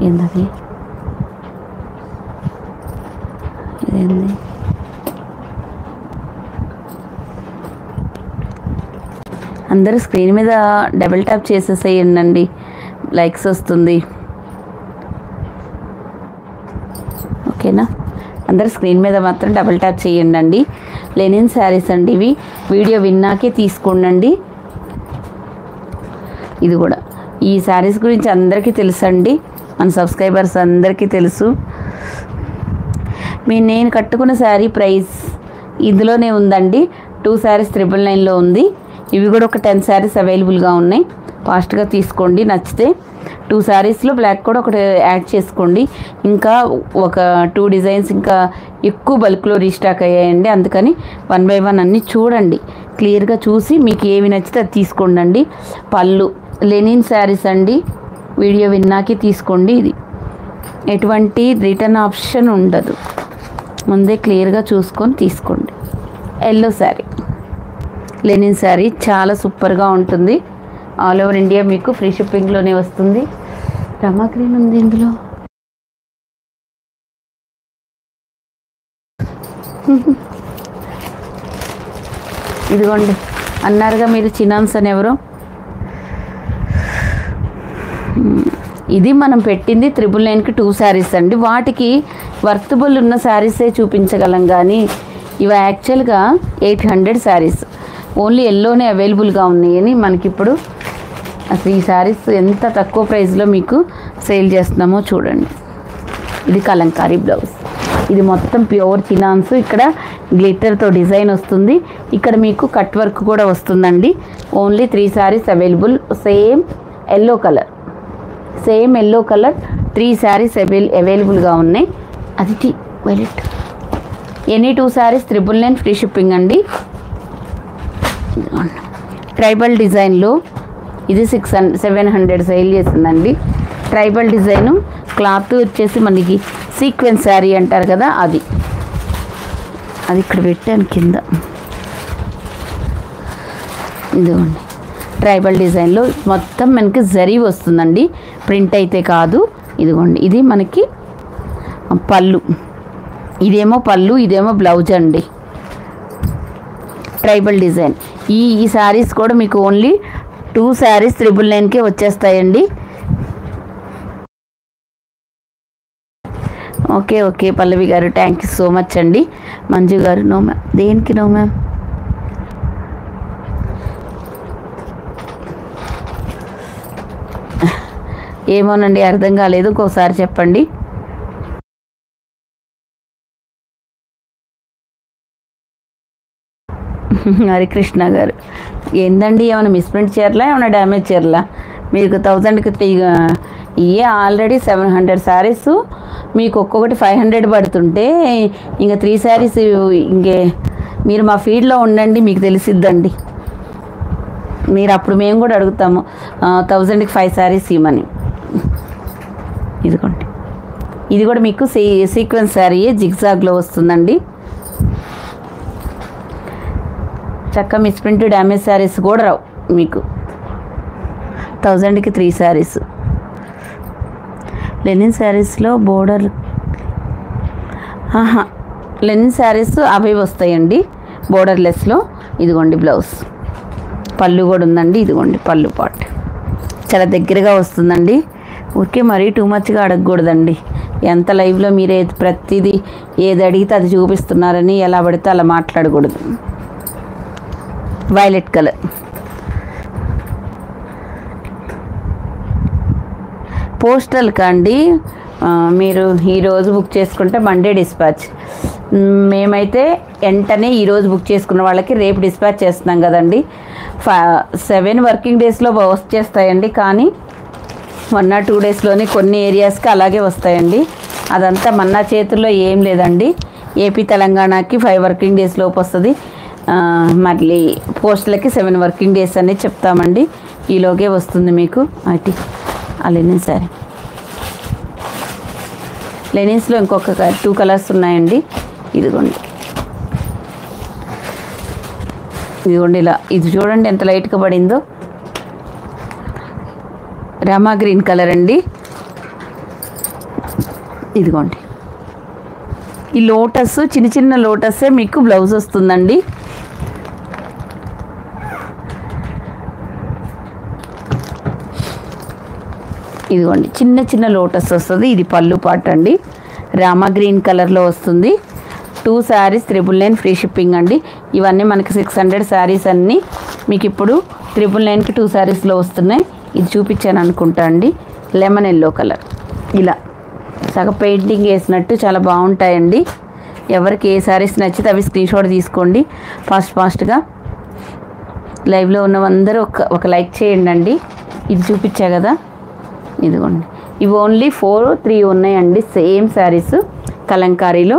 ఏంటది? ఇదేంది? అందరూ స్క్రీన్ మీద డబుల్ ట్యాప్ చేసేసేయండి, లైక్స్ వస్తుంది. ఓకేనా. అందరు స్క్రీన్ మీద మాత్రం డబుల్ ట్యాప్ చేయండి. లెనిన్ శారీస్ అండి ఇవి. వీడియో విన్నాకే తీసుకోండి. ఇది కూడా ఈ శారీస్ గురించి అందరికీ తెలుసండి, మన సబ్స్క్రైబర్స్ అందరికీ తెలుసు. నేను కట్టుకున్న శారీ ప్రైస్ ఇందులోనే ఉందండి. 2 శారీస్ 999లో ఉంది. ఇవి కూడా ఒక 10 శారీస్ అవైలబుల్గా ఉన్నాయి. ఫాస్ట్గా తీసుకోండి. నచ్చితే 2 శారీస్లో బ్లాక్ కూడా ఒకటి యాడ్ చేసుకోండి. ఇంకా ఒక 2 డిజైన్స్ ఇంకా ఎక్కువ బల్క్లో రీస్టాక్ అయ్యాయండి. అందుకని 1 by 1 అన్నీ చూడండి, క్లియర్గా చూసి మీకు ఏవి నచ్చితే అది తీసుకోండి. పళ్ళు లెనిన్ శారీస్ అండి. వీడియో విన్నాకే తీసుకోండి. ఇది ఎటువంటి రిటర్న్ ఆప్షన్ ఉండదు, ముందే క్లియర్గా చూసుకొని తీసుకోండి. ఎల్లో శారీ లెనిన్ శారీ చాలా సూపర్గా ఉంటుంది. ఆల్ ఓవర్ ఇండియా మీకు ఫ్రీ షిప్పింగ్లోనే వస్తుంది. రమా గ్రీన్ ఉంది ఇందులో. ఇదిగోండి, అన్నారుగా మీరు చినాన్స్ అని ఎవరో. ఇది మనం పెట్టింది 999కి 2 శారీస్ అండి. వాటికి వర్తబుల్ ఉన్న శారీసే చూపించగలం, కానీ ఇవి యాక్చువల్గా 800 శారీస్ ఓన్లీ ఎల్లోనే అవైలబుల్గా ఉన్నాయని మనకిప్పుడు అసలు ఈ శారీస్ ఎంత తక్కువ ప్రైస్లో మీకు సేల్ చేస్తున్నామో చూడండి. ఇది కలంకారీ బ్లౌజ్. ఇది మొత్తం ప్యూర్ చినాన్స్. ఇక్కడ గ్లిటర్తో డిజైన్ వస్తుంది. ఇక్కడ మీకు కట్ వర్క్ కూడా వస్తుందండి. Only 3 saris available. Same yellow colour 3 saris అవైలబుల్గా ఉన్నాయి. అది violet. Any 2 saris 999 free shipping అండి. ట్రైబల్ డిజైన్లో ఇది 700 సేల్ చేసిందండి. ట్రైబల్ డిజైను క్లాత్ వచ్చేసి మనకి సీక్వెన్స్ శారీ అంటారు కదా, అది ఇక్కడ పెట్టాను కింద. ఇదిగోండి, ట్రైబల్ డిజైన్లో మొత్తం మనకి జరీ వస్తుందండి, ప్రింట్ అయితే కాదు. ఇదిగోండి, ఇది మనకి పళ్ళు. ఇదేమో పళ్ళు, ఇదేమో బ్లౌజ్ అండి. Tribal design. ఈ శారీస్ కూడా మీకు ఓన్లీ 2 శారీస్ 999కే వచ్చేస్తాయండి. ఓకే పల్లవి గారు, థ్యాంక్ యూ సో మచ్ అండి. మంజు గారు, నో మ్యామ్. దేనికి నో మ్యామ్? ఏమోనండి, అర్థం కాలేదు, ఇంకోసారి చెప్పండి. హరికృష్ణ గారు, ఏందండి ఏమైనా మిస్ప్రింట్ చీరలా, ఏమైనా డ్యామేజ్ చీరలా? మీకు 1000కి ఇవే ఆల్రెడీ 700 శారీస్ మీకు ఒక్కొక్కటి 500 పడుతుంటే ఇంకా 3 శారీస్ ఇంకే. మీరు మా ఫీల్డ్లో ఉండండి, మీకు తెలిసిద్దండి. మీరు అప్పుడు మేము కూడా అడుగుతాము 1000కి 5 శారీస్ ఇవ్వమని. ఇదిగోండి, ఇది కూడా మీకు సీక్వెన్స్ శారీ జిగ్జాగ్లో వస్తుందండి. చక్క మిస్ప్రింట్ డ్యామేజ్ శారీస్ కూడా రావు మీకు. 1000కి 3 శారీస్. లెనిన్ శారీస్లో బోర్డర్ లెనిన్ శారీస్ అవి వస్తాయండి బోర్డర్లెస్లో. ఇదిగోండి బ్లౌజ్, పళ్ళు కూడా ఉందండి. ఇదిగోండి పళ్ళు పాట్ చాలా దగ్గరగా వస్తుందండి. ఊరికే మరీ టూ మచ్గా అడగకూడదండి. ఎంత లైవ్లో మీరే ప్రతిదీ ఏది అడిగితే అది చూపిస్తున్నారని ఎలా పడితే అలా మాట్లాడకూడదు. Violet colour. పోస్టల్కా అండి, మీరు ఈరోజు బుక్ చేసుకుంటే మండే డిస్పాచ్. మేమైతే వెంటనే ఈరోజు బుక్ చేసుకున్న వాళ్ళకి రేపు డిస్పాచ్ చేస్తున్నాం కదండి. 7 వర్కింగ్ డేస్లో వచ్చేస్తాయండి. కానీ 1 or 2 డేస్లోనే కొన్ని ఏరియాస్కి అలాగే వస్తాయండి. అదంతా మన చేతుల్లో ఏం లేదండి. ఏపీ తెలంగాణకి 5 వర్కింగ్ డేస్ లోపు వస్తుంది. మళ్ళీ పోస్టులకి 7 వర్కింగ్ డేస్ అనేది చెప్తామండి. ఈలోగే వస్తుంది మీకు. అటు లెనిన్ సారీ. లెనిన్స్లో ఇంకొక 2 కలర్స్ ఉన్నాయండి. ఇదిగోండి ఇలా, ఇది చూడండి ఎంత లైట్గా పడిందో. రామా గ్రీన్ కలర్ అండి. ఇదిగోండి, ఈ లోటస్ చిన్న చిన్న లోటస్సే మీకు బ్లౌజ్ వస్తుందండి. ఇదిగోండి చిన్న చిన్న లోటస్ వస్తుంది. ఇది పళ్ళు పాట అండి. రామా గ్రీన్ కలర్లో వస్తుంది. 2 శారీస్ 999 ఫ్రీ షిప్పింగ్ అండి. ఇవన్నీ మనకి 600 శారీస్ అన్నీ మీకు ఇప్పుడు 999కి 2 శారీస్లో వస్తున్నాయి. ఇది చూపించాను అనుకుంటా అండి. లెమన్ ఎల్లో కలర్, ఇలా సగం పెయింటింగ్ వేసినట్టు చాలా బాగుంటాయండి. ఎవరికి ఏ శారీస్ నచ్చితే అవి స్క్రీన్షాట్ తీసుకోండి ఫాస్ట్గా. లైవ్లో ఉన్నవందరూ ఒక లైక్ చేయండి అండి. ఇది చూపించా కదా, ఇదిగోండి. ఇవి ఓన్లీ 4, 3 ఉన్నాయండి. సేమ్ శారీస్ కలంకారీలో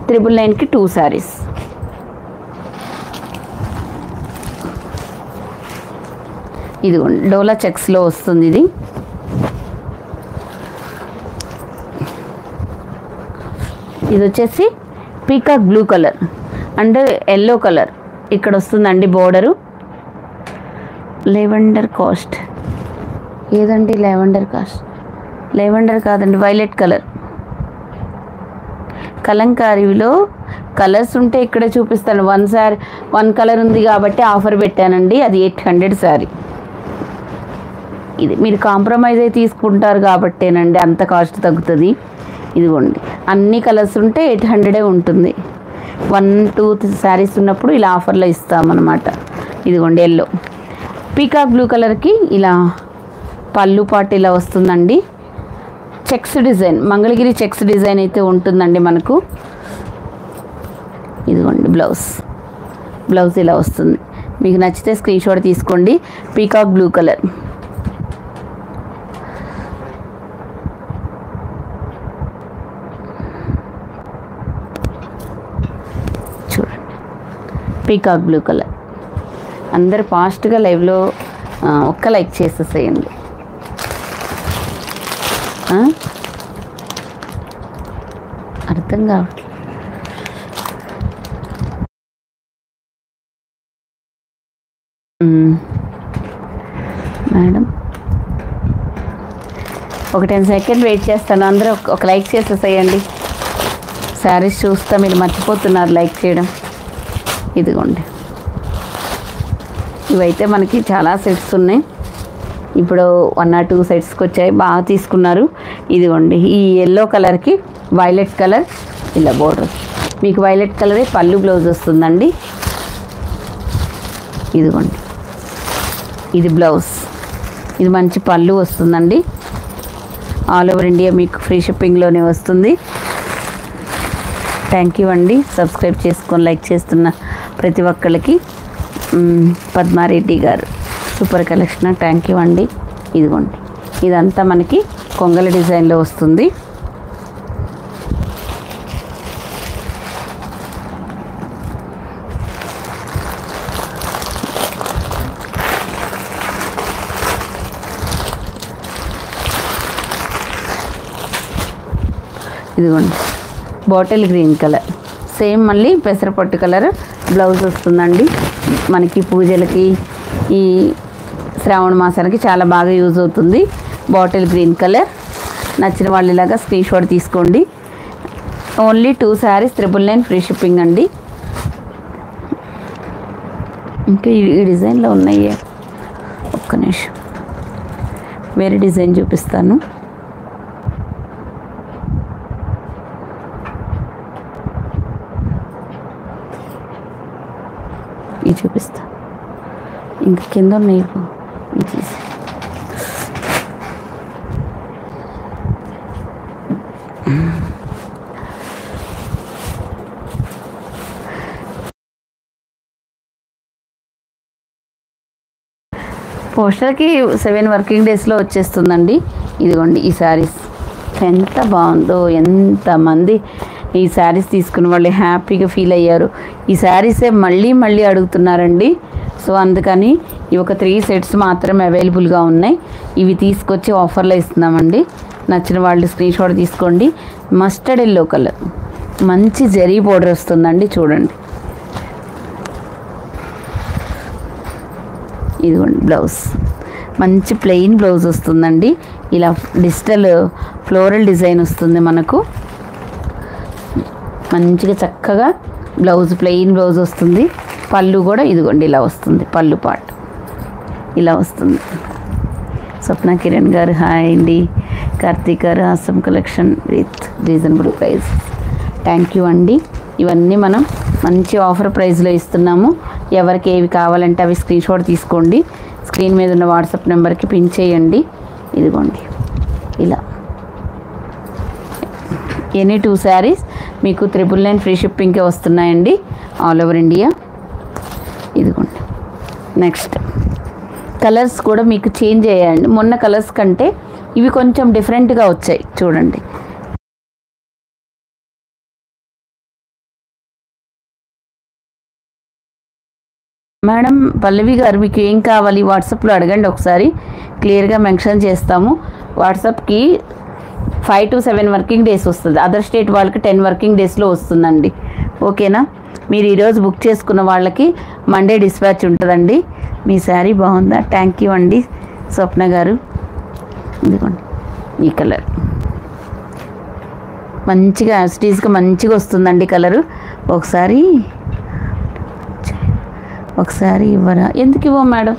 999కి 2 శారీస్. ఇదిగోండి డోలా చెక్స్లో వస్తుంది. ఇది వచ్చేసి peacock blue colour and yellow colour ఇక్కడ వస్తుందండి బోర్డరు. లెవెండర్ కాస్ట్ ఏదండి? లెవెండర్ కాదండి, వైలెట్ కలర్. కలంకారీలో కలర్స్ ఉంటే ఇక్కడే చూపిస్తాను. వన్ కలర్ ఉంది కాబట్టి ఆఫర్ పెట్టానండి. అది 800 శారీ. ఇది మీరు కాంప్రమైజ్ అయి తీసుకుంటారు కాబట్టేనండి అంత కాస్ట్ తగ్గుతుంది. ఇదిగోండి, అన్ని కలర్స్ ఉంటే 800 ఉంటుంది. 1-2 శారీస్ ఉన్నప్పుడు ఇలా ఆఫర్లో ఇస్తామన్నమాట. ఇదిగోండి ఎల్లో, పీకాక్ బ్లూ కలర్కి ఇలా పళ్ళు పాటు ఇలా వస్తుందండి. Checks design, Mangalagiri checks design అయితే ఉంటుందండి మనకు. ఇదిగోండి బ్లౌజ్ ఇలా వస్తుంది. మీకు నచ్చితే స్క్రీన్ షాట్ తీసుకోండి. Peacock blue colour. చూడండి, పీకాక్ బ్లూ కలర్. అందరు ఫాస్ట్గా లైవ్లో ఒక్క లైక్ చేసేసేయండి. అర్థం కావట్లేదు మేడం. ఒక 10 సెకండ్ వెయిట్ చేస్తాను. అందరూ ఒక లైక్ చేసేసేయండి. శారీస్ చూస్తా మీరు మర్చిపోతున్నారు లైక్ చేయడం. ఇదిగోండి, ఇవైతే మనకి చాలా సెట్స్ ఉన్నాయి. ఇప్పుడు 1 or 2 సెట్స్కి వచ్చాయి, బాగా తీసుకున్నారు. ఇదిగోండి, ఈ ఎల్లో కలర్కి వైలెట్ కలర్ ఇలా బోర్డర్. మీకు వైలెట్ కలరే పళ్ళు బ్లౌజ్ వస్తుందండి. ఇదిగోండి, ఇది బ్లౌజ్. ఇది మంచి పళ్ళు వస్తుందండి. ఆల్ ఓవర్ ఇండియా మీకు ఫ్రీ షిప్పింగ్లోనే వస్తుంది. థ్యాంక్ యూ అండి. సబ్స్క్రైబ్ చేసుకొని లైక్ చేస్తున్న ప్రతి ఒక్కళ్ళకి. పద్మారెడ్డి గారు సూపర్ కలెక్షన్, థ్యాంక్ యూ అండి. ఇదిగోండి, ఇదంతా మనకి కొంగల డిజైన్లో వస్తుంది. ఇదిగోండి, బాటిల్ గ్రీన్ కలర్, సేమ్ మళ్ళీ పెసరపట్టు కలర్ బ్లౌజ్ వస్తుందండి. మనకి పూజలకి, ఈ శ్రావణ మాసానికి చాలా బాగా యూజ్ అవుతుంది. Bottle green colour. నచ్చిన వాళ్ళు ఇలాగా స్క్రీన్ షాట్ తీసుకోండి. ఓన్లీ 2 శారీస్ 999 ఫ్రీ షిప్పింగ్ అండి. ఇంకా ఈ డిజైన్లో ఉన్నాయి, ఒక్క నిమిషం వేరే డిజైన్ చూపిస్తాను. ఇది చూపిస్తా. ఇంకా కింద ఉన్నాయి తీసి. పోస్టర్కి 7 వర్కింగ్ డేస్లో వచ్చేస్తుందండి. ఇదిగోండి ఈ శారీస్ ఎంత బాగుందో, ఎంతమంది ఈ శారీస్ తీసుకున్న వాళ్ళు హ్యాపీగా ఫీల్ అయ్యారు. ఈ శారీసే మళ్ళీ అడుగుతున్నారండి. సో అందుకని ఈ ఒక 3 సెట్స్ మాత్రమే అవైలబుల్గా ఉన్నాయి. ఇవి తీసుకొచ్చి ఆఫర్లో ఇస్తున్నామండి. నచ్చిన వాళ్ళు స్క్రీన్ షాట్ తీసుకోండి. మస్టర్డ్ ఎల్లో కలర్, మంచి జరీ బోర్డర్ వస్తుందండి. చూడండి, ఇదిగోండి బ్లౌజ్, మంచి ప్లెయిన్ బ్లౌజ్ వస్తుందండి. ఇలా డిజిటల్ ఫ్లోరల్ డిజైన్ వస్తుంది మనకు. మంచిగా చక్కగా బ్లౌజ్, ప్లెయిన్ బ్లౌజ్ వస్తుంది. పళ్ళు కూడా ఇదిగోండి ఇలా వస్తుంది. పళ్ళు పార్ట్ ఇలా వస్తుంది. స్వప్న కిరణ్ గారు హాయ్ అండి. కార్తీక్ గారు awesome collection with reasonable price, thank you అండి. ఇవన్నీ మనం మంచి ఆఫర్ ప్రైస్లో ఇస్తున్నాము. ఎవరికి ఏవి కావాలంటే అవి స్క్రీన్ షాట్ తీసుకోండి. స్క్రీన్ మీద ఉన్న వాట్సాప్ నెంబర్కి పిన్ చేయండి. ఇదిగోండి ఇలా ఎనీ 2 శారీస్ మీకు 999 ఫ్రీ షిప్పింగ్కే వస్తున్నాయండి ఆల్ ఓవర్ ఇండియా. ఇదిగోండి, నెక్స్ట్ కలర్స్ కూడా మీకు చేంజ్ అయ్యాయండి. మొన్న కలర్స్ కంటే ఇవి కొంచెం డిఫరెంట్గా వచ్చాయి. చూడండి, మేడం పల్లవి గారు మీకు ఏం కావాలి వాట్సాప్లో అడగండి, ఒకసారి క్లియర్గా మెన్షన్ చేస్తాము. వాట్సాప్కి 5 to 7 వర్కింగ్ డేస్ వస్తుంది. అదర్ స్టేట్ వాళ్ళకి 10 వర్కింగ్ డేస్లో వస్తుందండి. ఓకేనా? మీరు ఈరోజు బుక్ చేసుకున్న వాళ్ళకి మండే డిస్పాచ్ ఉంటుందండి. మీ శారీ బాగుందా? థ్యాంక్ యూ అండి స్వప్న గారు. ఇదిగోండి ఈ కలర్ మంచిగా యాస్టీస్గా మంచిగా వస్తుందండి కలరు. ఒకసారి ఇవ్వరా? ఎందుకు ఇవ్వం మేడం?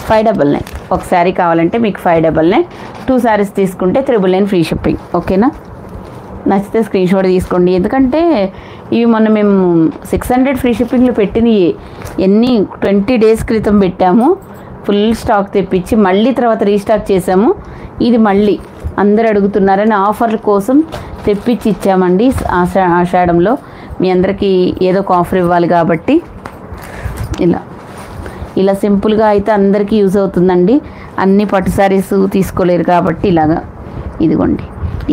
599. ఒక శారీ కావాలంటే మీకు 599. 2 శారీస్ తీసుకుంటే 999 ఫ్రీ షిప్పింగ్. ఓకేనా? నచ్చితే స్క్రీన్ షాట్ తీసుకోండి. ఎందుకంటే ఇవి మొన్న మేము 600 ఫ్రీ షిప్పింగ్లో పెట్టినవి ఎన్ని 20 డేస్ క్రితం పెట్టాము. ఫుల్ స్టాక్ తెప్పించి మళ్ళీ తర్వాత రీస్టాక్ చేసాము. ఇది మళ్ళీ అందరు అడుగుతున్నారని ఆఫర్ల కోసం తెప్పించి ఇచ్చామండి. ఆషాఢంలో మీ అందరికీ ఏదో ఒక ఆఫర్ ఇవ్వాలి కాబట్టి ఇలా సింపుల్గా అయితే అందరికీ యూజ్ అవుతుందండి. అన్ని పట్టు శారీస్ తీసుకోలేరు కాబట్టి ఇలాగా. ఇదిగోండి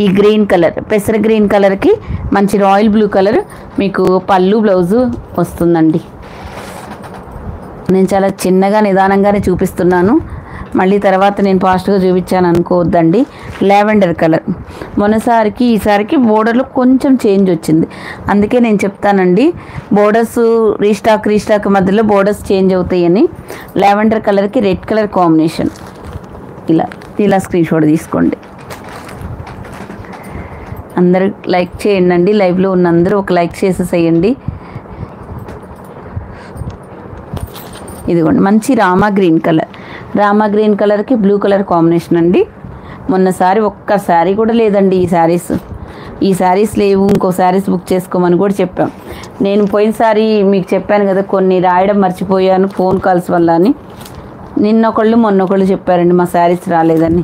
ఈ గ్రీన్ కలర్, పెసర గ్రీన్ కలర్కి మంచి రాయల్ బ్లూ కలర్ మీకు పళ్ళు బ్లౌజు వస్తుందండి. నేను చాలా చిన్నగా నిదానంగానే చూపిస్తున్నాను. మళ్ళీ తర్వాత నేను ఫాస్ట్గా చూపించాను అనుకోవద్దండి. లావెండర్ కలర్ మొన్నసారికి ఈసారికి బోర్డర్లో కొంచెం చేంజ్ వచ్చింది. అందుకే నేను చెప్తానండి బోర్డర్స్ రీస్టాక్ మధ్యలో బోర్డర్స్ చేంజ్ అవుతాయని. లావెండర్ కలర్కి రెడ్ కలర్ కాంబినేషన్. ఇలా స్క్రీన్ షాట్ తీసుకోండి. అందరూ లైక్ చేయండి. లైవ్లో ఉన్న అందరూ ఒక లైక్ చేసేసేయండి. ఇదిగోండి మంచి రామా గ్రీన్ కలర్కి బ్లూ కలర్ కాంబినేషన్ అండి. మొన్నసారి ఒక్క శారీ కూడా లేదండి. ఈ శారీస్ లేవు, ఇంకో శారీస్ బుక్ చేసుకోమని కూడా చెప్పాం. నేను పోయినసారి మీకు చెప్పాను కదా కొన్ని రాయడం మర్చిపోయాను ఫోన్ కాల్స్ వల్ల అని. మొన్నొకళ్ళు చెప్పారండి మా శారీస్ రాలేదని.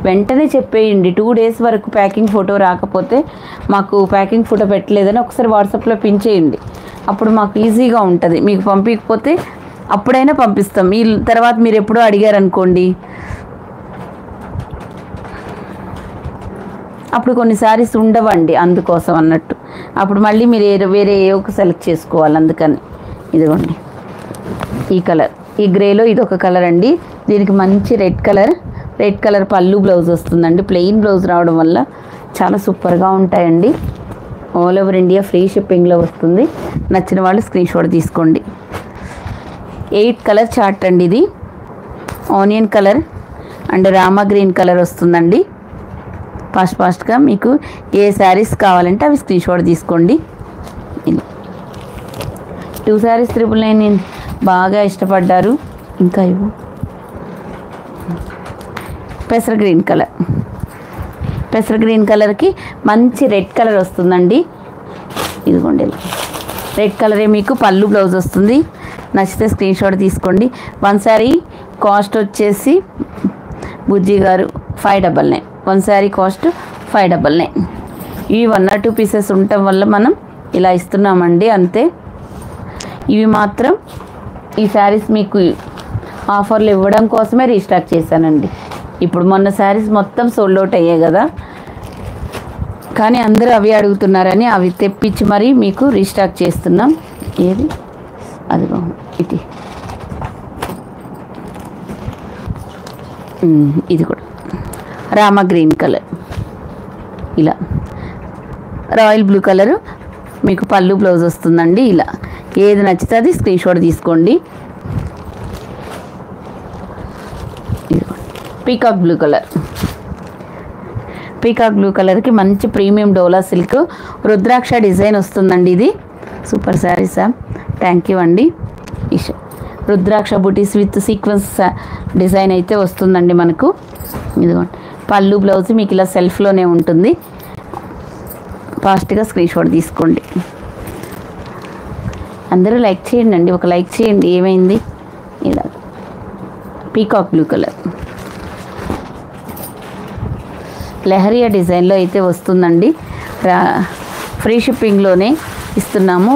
వెంటనే చెప్పేయండి. 2 డేస్ వరకు ప్యాకింగ్ ఫోటో రాకపోతే మాకు ప్యాకింగ్ ఫోటో పెట్టలేదని ఒకసారి వాట్సాప్లో పిన్ చేయండి. అప్పుడు మాకు ఈజీగా ఉంటుంది. మీకు పంపించకపోతే అప్పుడైనా పంపిస్తాం. ఈ తర్వాత మీరు ఎప్పుడో అడిగారనుకోండి, అప్పుడు కొన్ని శారీస్ ఉండవండి. అందుకోసం అన్నట్టు అప్పుడు మళ్ళీ మీరు వేరే ఒక సెలెక్ట్ చేసుకోవాలి. అందుకని ఇదిగోండి ఈ కలర్, ఈ గ్రేలో ఇదొక కలర్ అండి. దీనికి మంచి రెడ్ కలర్ పళ్ళు బ్లౌజ్ వస్తుందండి. ప్లెయిన్ బ్లౌజ్ రావడం వల్ల చాలా సూపర్గా ఉంటాయండి. ఆల్ ఓవర్ ఇండియా ఫ్రీ షిప్పింగ్లో వస్తుంది. నచ్చిన వాళ్ళు స్క్రీన్ షాట్ తీసుకోండి. 8 కలర్ చార్ట్ అండి. ఇది onion colour and Rama green colour వస్తుందండి. ఫాస్ట్గా మీకు ఏ శారీస్ కావాలంటే అవి స్క్రీన్ షాట్ తీసుకోండి. 2 శారీస్ 999 బాగా ఇష్టపడ్డారు. ఇంకా ఇవ్వు. పెసర గ్రీన్ కలర్కి మంచి రెడ్ కలర్ వస్తుందండి. ఇదిగోండి రెడ్ కలరే మీకు పళ్ళు బ్లౌజ్ వస్తుంది. నచ్చితే స్క్రీన్ షాట్ తీసుకోండి. 1 శారీ కాస్ట్ వచ్చేసి బుజ్జి గారు 599. 1 శారీ కాస్ట్ 599. ఇవి 1 or 2 పీసెస్ ఉండటం వల్ల మనం ఇలా ఇస్తున్నామండి అంతే. ఇవి మాత్రం ఈ శారీస్ మీకు ఆఫర్లు ఇవ్వడం కోసమే రీస్టాక్ చేశానండి. ఇప్పుడు మొన్న శారీస్ మొత్తం సోల్డ్ అవుట్ అయ్యాయి కదా, కానీ అందరూ అవి అడుగుతున్నారని అవి తెప్పించి మరీ మీకు రీస్టాక్ చేస్తున్నాం. ఏది అదిగో ఇది కూడా రామా గ్రీన్ కలర్, ఇలా రాయల్ బ్లూ కలరు మీకు పళ్ళు బ్లౌజ్ వస్తుందండి. ఇలా ఏది నచ్చితే అది స్క్రీన్ షాట్ తీసుకోండి. పీకాక్ బ్లూ కలర్కి మంచి ప్రీమియం డోలా సిల్క్ రుద్రాక్ష డిజైన్ వస్తుందండి. ఇది సూపర్ శారీసా? థ్యాంక్ యూ అండి. రుద్రాక్ష బుటీస్ విత్ సీక్వెన్స్ డిజైన్ అయితే వస్తుందండి మనకు. ఇదిగోండి పళ్ళు బ్లౌజ్ మీకు ఇలా సెల్ఫ్లోనే ఉంటుంది. ఫాస్ట్గా స్క్రీన్ షాట్ తీసుకోండి. అందరూ లైక్ చేయండి. ఒక లైక్ చేయండి. ఏమైంది? ఇలా పీకాక్ బ్లూ కలర్ లెహరియా డిజైన్లో అయితే వస్తుందండి. ఫ్రీ షిప్పింగ్లోనే ఇస్తున్నాము.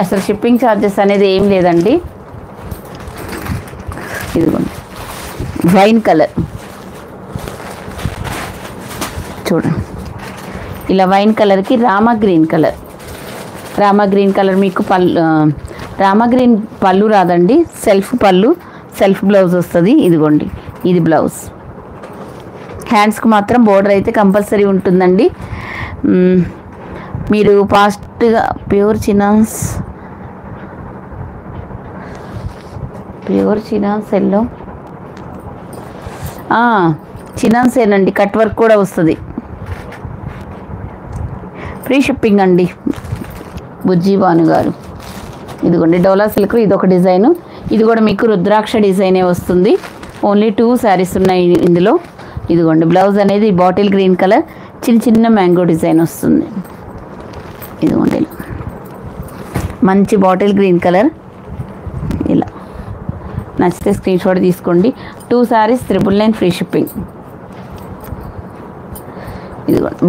అసలు షిప్పింగ్ ఛార్జెస్ అనేది ఏం లేదండి. ఇదిగోండి వైన్ కలర్ చూడండి. ఇలా వైన్ కలర్కి రామా గ్రీన్ కలర్ మీకు రామా గ్రీన్ పళ్ళు రాదండి. సెల్ఫ్ బ్లౌజ్ వస్తుంది. ఇదిగోండి ఇది బ్లౌజ్. హ్యాండ్స్కి మాత్రం బోర్డర్ అయితే కంపల్సరీ ఉంటుందండి. మీరు ఫాస్ట్గా ప్యూర్ చినాన్స్ ఎల్లో చినాన్స్ ఏనండి, కట్ వర్క్ కూడా వస్తుంది, ఫ్రీ షిప్పింగ్ అండి. బుజ్జి భాను గారు, ఇదిగోండి డోలా సిల్క్, ఇదొక డిజైను, ఇది కూడా మీకు రుద్రాక్ష డిజైనే వస్తుంది. ఓన్లీ 2 శారీస్ ఉన్నాయి ఇందులో. ఇదిగోండి బ్లౌజ్ అనేది బాటిల్ గ్రీన్ కలర్, చిన్న చిన్న మ్యాంగో డిజైన్ వస్తుంది. ఇదిగోండి ఇలా మంచి బాటిల్ గ్రీన్ కలర్, ఇలా నచ్చితే స్క్రీన్ షాట్ తీసుకోండి. 2 శారీస్ 999 ఫ్రీ షిప్పింగ్. ఇదిగోండి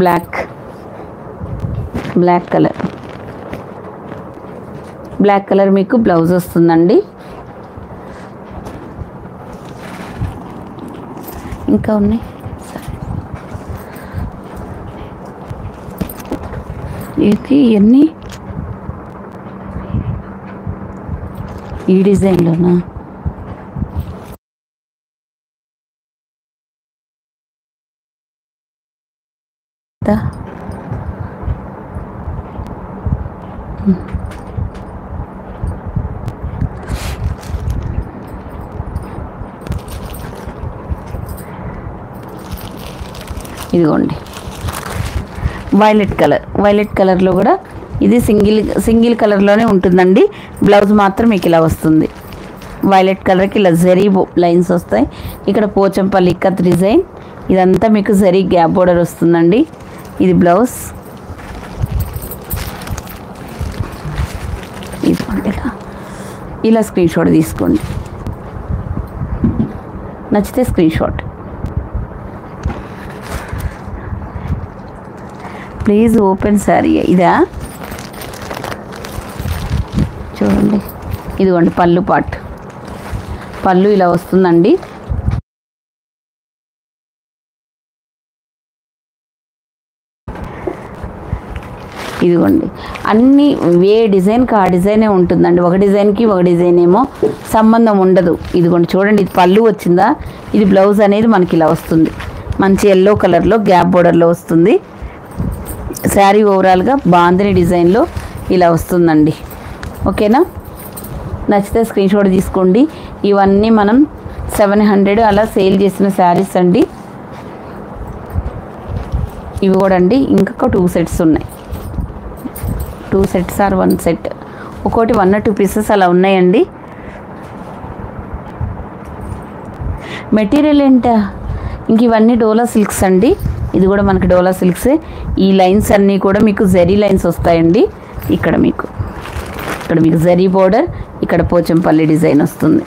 బ్లాక్ కలర్ మీకు బ్లౌజ్ వస్తుందండి. ఇంకా ఉన్నాయి ఇది ఇవన్నీ ఈ డిజైన్లోనా? ఇదిగోండి వైలెట్ కలర్లో కూడా ఇది సింగిల్ కలర్లోనే ఉంటుందండి. బ్లౌజ్ మాత్రం మీకు ఇలా వస్తుంది. వైలెట్ కలర్కి ఇలా జరీ లైన్స్ వస్తాయి. ఇక్కడ పోచంపల్లి ఇక్కత్ డిజైన్, ఇదంతా మీకు జరీ గ్యాప్ బోర్డర్ వస్తుందండి. ఇది బ్లౌజ్. ఇదిగోండి ఇలా స్క్రీన్ షాట్ తీసుకోండి, నచ్చితే screen shot. Please open sari. ఇదా చూడండి, ఇదిగోండి పళ్ళు ఇలా వస్తుందండి. ఇదిగోండి అన్నీ ఏ డిజైన్కి ఆ డిజైనే ఉంటుందండి. ఒక డిజైన్కి ఒక డిజైన్ ఏమో సంబంధం ఉండదు. ఇదిగోండి చూడండి, ఇది పళ్ళు వచ్చిందా, ఇది బ్లౌజ్ అనేది మనకి ఇలా వస్తుంది. మంచి ఎల్లో కలర్లో గ్యాప్ బోర్డర్లో వస్తుంది. శారీ ఓవరాల్గా బాందిని డిజైన్లో ఇలా వస్తుందండి. ఓకేనా? నచ్చితే స్క్రీన్ షాట్ తీసుకోండి. ఇవన్నీ మనం 700 అలా సేల్ చేసిన శారీస్ అండి. ఇవి కూడా అండి ఇంకొక 2 సెట్స్ ఉన్నాయి. 2 సెట్స్ ఆర్ 1 సెట్, ఒక్కోటి 1 or 2 పీసెస్ అలా ఉన్నాయండి. మెటీరియల్ ఏంటా? ఇంక ఇవన్నీ డోలా సిల్క్స్ అండి. ఇది కూడా మనకి డోలా సిల్క్సే. ఈ లైన్స్ అన్నీ కూడా మీకు జరీ లైన్స్ వస్తాయండి. ఇక్కడ మీకు జరీ బోర్డర్, ఇక్కడ పోచంపల్లి డిజైన్ వస్తుంది.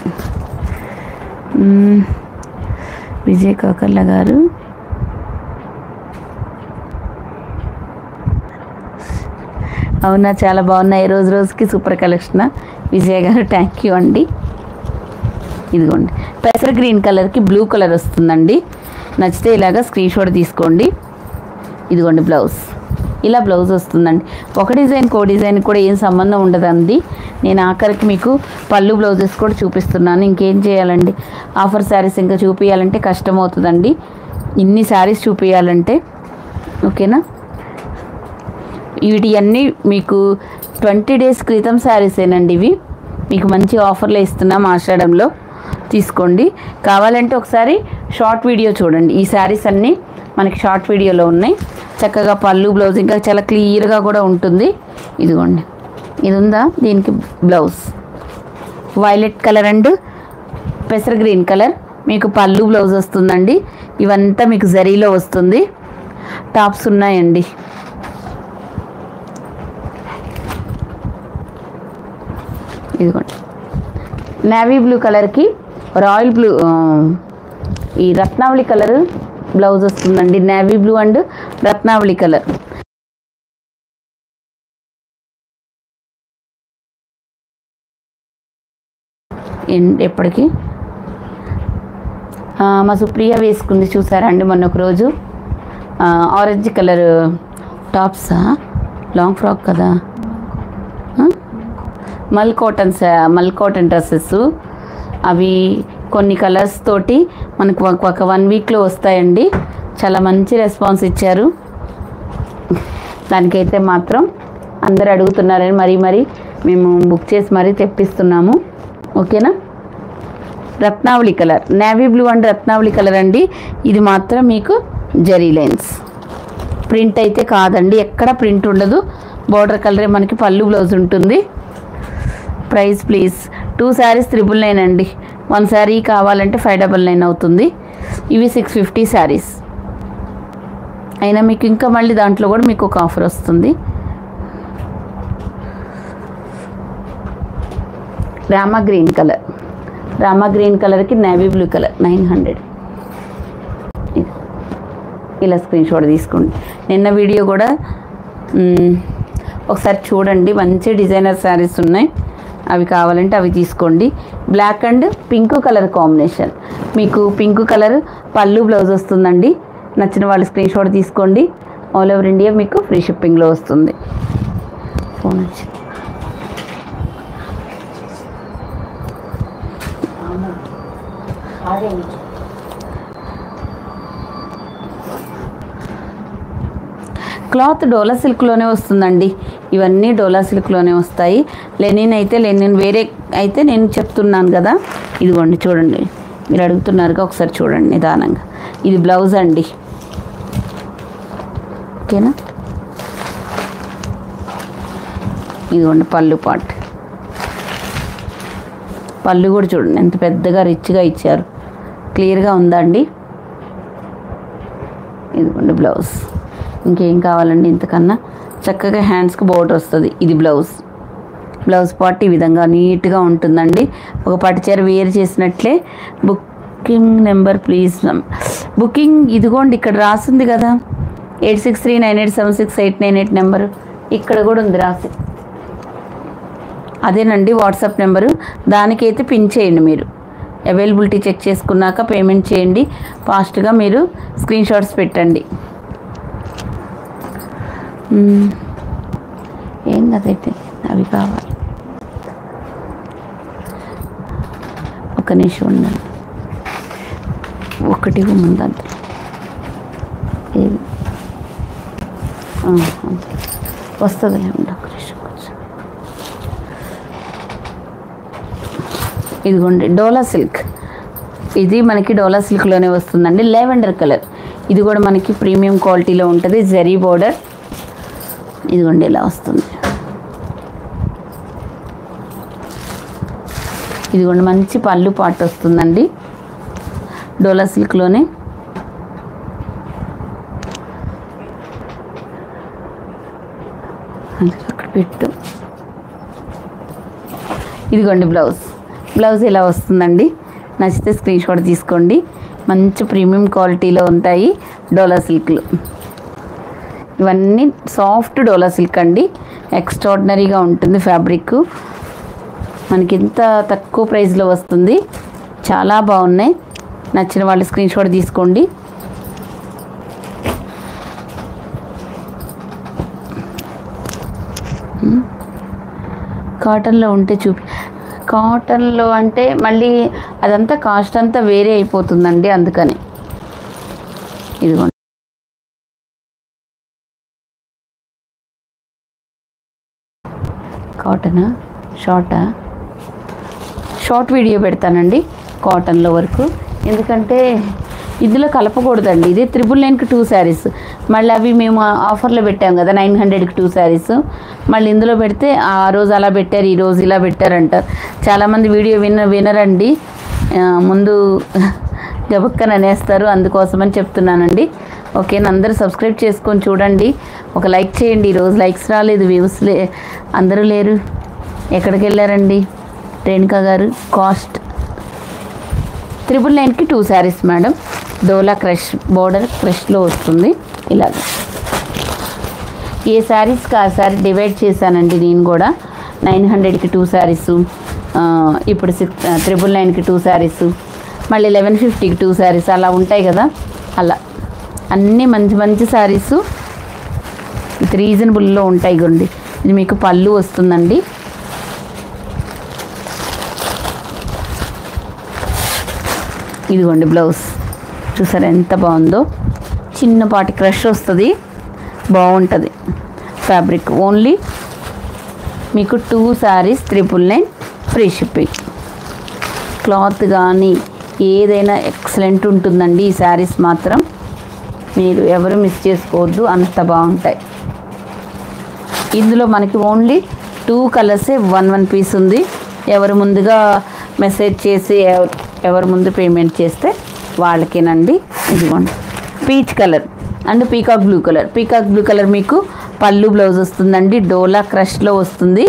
విజయ్ కాకర్ల గారు, అవునా, చాలా బాగున్నాయి. రోజుకి సూపర్ కలెక్షన్. విజయ్ గారు థ్యాంక్ యూ అండి. ఇదిగోండి పెసర గ్రీన్ కలర్కి బ్లూ కలర్ వస్తుందండి. నచ్చితే ఇలాగా స్క్రీన్ షాట్ తీసుకోండి. ఇదిగోండి ఇలా బ్లౌజ్ వస్తుందండి. ఒక డిజైన్ కూడా ఏం సంబంధం ఉండదండి. నేను ఆఖరికి మీకు పళ్ళు బ్లౌజెస్ కూడా చూపిస్తున్నాను. ఇంకేం చేయాలండి, ఆఫర్ శారీస్ ఇంకా చూపించాలంటే కష్టం అవుతుందండి, ఇన్ని శారీస్ చూపించాలంటే. ఓకేనా? వీటి అన్నీ మీకు 20 days క్రితం శారీసేనండి. ఇవి మీకు మంచి ఆఫర్లో ఇస్తున్నాం ఆషాఢంలో. తీసుకోండి. కావాలంటే ఒకసారి షార్ట్ వీడియో చూడండి. ఈ శారీస్ అన్నీ మనకి షార్ట్ వీడియోలో ఉన్నాయి. చక్కగా పళ్ళు బ్లౌజ్ ఇంకా చాలా క్లియర్గా కూడా ఉంటుంది. ఇదిగోండి, ఇది ఉందా, దీనికి బ్లౌజ్ వైలెట్ కలర్ అండ్ పెసర గ్రీన్ కలర్ మీకు పళ్ళు బ్లౌజ్ వస్తుందండి. ఇవంతా మీకు జరీలో వస్తుంది. టాప్స్ ఉన్నాయండి. ఇదిగోండి నేవీ బ్లూ కలర్కి రాయల్ బ్లూ, ఈ రత్నావళి కలర్ బ్లౌజ్ వస్తుందండి. Navy blue and Ratnavali colour. ఎప్పటికీ మా సుప్రియ వేసుకుంది చూసారా అండి మొన్న ఒక రోజు. ఆరెంజ్ కలర్ టాప్సా, లాంగ్ ఫ్రాక్ కదా, మల్ కాటన్ డ్రెస్సెస్. అవి కొన్ని కలర్స్ తోటి మనకు ఒక 1 weekలో వస్తాయండి. చాలా మంచి రెస్పాన్స్ ఇచ్చారు. దానికైతే మాత్రం అందరు అడుగుతున్నారని మరీ మేము బుక్ చేసి మరీ తెప్పిస్తున్నాము. ఓకేనా. Ratnavali colour, navy blue and Ratnavali colour అండి. ఇది మాత్రం మీకు జరీ లైన్స్, ప్రింట్ అయితే కాదండి, ఎక్కడ ప్రింట్ ఉండదు. బార్డర్ కలరే మనకి పళ్ళు బ్లౌజ్ ఉంటుంది. ప్రైస్ ప్లీజ్ 2 శారీస్ 999 అండి. 1 శారీ కావాలంటే 599 అవుతుంది. ఇవి 650 శారీస్ అయినా మీకు ఇంకా మళ్ళీ దాంట్లో కూడా మీకు ఒక ఆఫర్ వస్తుంది. Rama green colour, Rama green కలర్కి నేవీ బ్లూ కలర్ 900. ఇలా స్క్రీన్ షాట్ తీసుకోండి. నిన్న వీడియో కూడా ఒకసారి చూడండి, మంచి డిజైనర్ శారీస్ ఉన్నాయి, అవి కావాలంటే అవి తీసుకోండి. Black and pink colour combination, మీకు పింక్ కలర్ పళ్ళు బ్లౌజ్ వస్తుందండి. నచ్చిన వాళ్ళు స్క్రీన్ షాట్ తీసుకోండి. ఆల్ ఓవర్ ఇండియా మీకు ఫ్రీ షిప్పింగ్లో వస్తుంది. ఫోన్ వచ్చింది. క్లాత్ డోలా సిల్క్లోనే వస్తుందండి. ఇవన్నీ డోలా సిల్క్లోనే వస్తాయి. లెనిన్ అయితే లెనిన్ వేరే అయితే నేను చెప్తున్నాను కదా. ఇదిగోండి చూడండి, మీరు అడుగుతున్నారుగా, ఒకసారి చూడండి నిదానంగా. ఇది బ్లౌజ్ అండి. ఓకేనా. ఇదిగోండి పళ్ళు పార్ట్, పళ్ళు కూడా చూడండి ఎంత పెద్దగా రిచ్గా ఇచ్చారు. క్లియర్గా ఉందండి. ఇదిగోండి బ్లౌజ్. ఇంకేం కావాలండి ఇంతకన్నా. చక్కగా హ్యాండ్స్కి బోర్డర్ వస్తుంది. ఇది బ్లౌజ్, బ్లౌజ్ పార్ట్ ఈ విధంగా నీట్గా ఉంటుందండి. ఒక పట్టు చీర వేర్ చేసినట్లే. Booking number please. బుకింగ్ ఇదిగోండి ఇక్కడ రాసింది కదా, 8639876898 నెంబరు ఇక్కడ కూడా ఉంది రాసి. అదేనండి వాట్సాప్ నెంబరు. దానికైతే పిన్ చేయండి మీరు. అవైలబిలిటీ చెక్ చేసుకున్నాక పేమెంట్ చేయండి. ఫాస్ట్గా మీరు స్క్రీన్ షాట్స్ పెట్టండి. ఏం కదైతే అవి కావాలి. ఒక నిమిషం ఉండండి, ఒకటి ముందంత ఏది వస్తుందిలే ఉండ. ఒక నిమిషం కొంచెం. ఇదిగోండి డోలా సిల్క్, ఇది మనకి డోలా సిల్క్లోనే వస్తుందండి. లెవెండర్ కలర్, ఇది కూడా మనకి ప్రీమియం క్వాలిటీలో ఉంటుంది. జరీ బోర్డర్ ఇదిగోండి ఇలా వస్తుంది. ఇదిగోండి మంచి పళ్ళు పాటు వస్తుందండి డోలా సిల్క్లోనే. అక్కడ పెట్టు. ఇదిగోండి బ్లౌజ్, బ్లౌజ్ ఇలా వస్తుందండి. నచ్చితే స్క్రీన్ షాట్ తీసుకోండి. మంచి ప్రీమియం క్వాలిటీలో ఉంటాయి డోలా సిల్క్లు. ఇవన్నీ సాఫ్ట్ డోలా సిల్క్ అండి. ఎక్స్ట్రాడినరీగా ఉంటుంది ఫ్యాబ్రిక్. మనకి ఇంత తక్కువ ప్రైస్లో వస్తుంది. చాలా బాగున్నాయి. నచ్చిన వాళ్ళు స్క్రీన్ షాట్ తీసుకోండి. కాటన్లో ఉంటే కాటన్లో అంటే మళ్ళీ అదంతా కాస్ట్ అంతా వేరే అయిపోతుందండి, అందుకని. ఇదిగోండి కాటనా షార్ట్ వీడియో పెడతానండి కాటన్లో వరకు. ఎందుకంటే ఇందులో కలపకూడదండి. ఇది 999కి 2 శారీస్. మళ్ళీ అవి మేము ఆఫర్లో పెట్టాం కదా 900కి 2 శారీస్. మళ్ళీ ఇందులో పెడితే ఆ రోజు అలా పెట్టారు, ఈరోజు ఇలా పెట్టారంటారు. చాలామంది వీడియో వినరండి, ముందు గబక్కన అనేస్తారు. అందుకోసమని చెప్తున్నానండి. ఓకేనా. అందరూ సబ్స్క్రైబ్ చేసుకొని చూడండి. ఒక లైక్ చేయండి. ఈరోజు లైక్స్ రాలేదు, వ్యూస్ అందరూ లేరు. ఎక్కడికి వెళ్ళారండి రేణుకా గారు? కాస్ట్ 999కి 2 saris madam. Dola crush border క్రష్లో వస్తుంది. ఇలాగ ఏ శారీస్కి ఆ శారీ డివైడ్ చేశానండి నేను కూడా. 900కి 2 శారీసు, ఇప్పుడు 999కి 2 శారీసు, మళ్ళీ 1150కి 2 శారీస్ అలా ఉంటాయి కదా. అలా అన్నీ మంచి మంచి శారీసు విత్ రీజనబుల్లో ఉంటాయి. గుండి ఇది మీకు పళ్ళు వస్తుందండి. ఇదిగోండి బ్లౌజ్ చూసారా ఎంత బాగుందో. చిన్నపాటి క్రష్ వస్తుంది, బాగుంటుంది. ఫ్యాబ్రిక్. ఓన్లీ మీకు 2 శారీస్ 999 ఫ్రీ షిప్పింగ్. క్లాత్ కానీ ఏదైనా ఎక్సలెంట్ ఉంటుందండి. ఈ శారీస్ మాత్రం మీరు ఎవరు మిస్ చేసుకోవద్దు, అంత బాగుంటాయి. ఇందులో మనకి ఓన్లీ 2 కలర్సే 1 పీస్ ఉంది. ఎవరు ముందుగా మెసేజ్ చేసి ఎవరు ముందు పేమెంట్ చేస్తే వాళ్ళకేనండి. ఇదిగోండి peach colour and peacock blue colour. Peacock blue colour మీకు పళ్ళు బ్లౌజ్ వస్తుందండి. డోలా క్రష్లో వస్తుంది.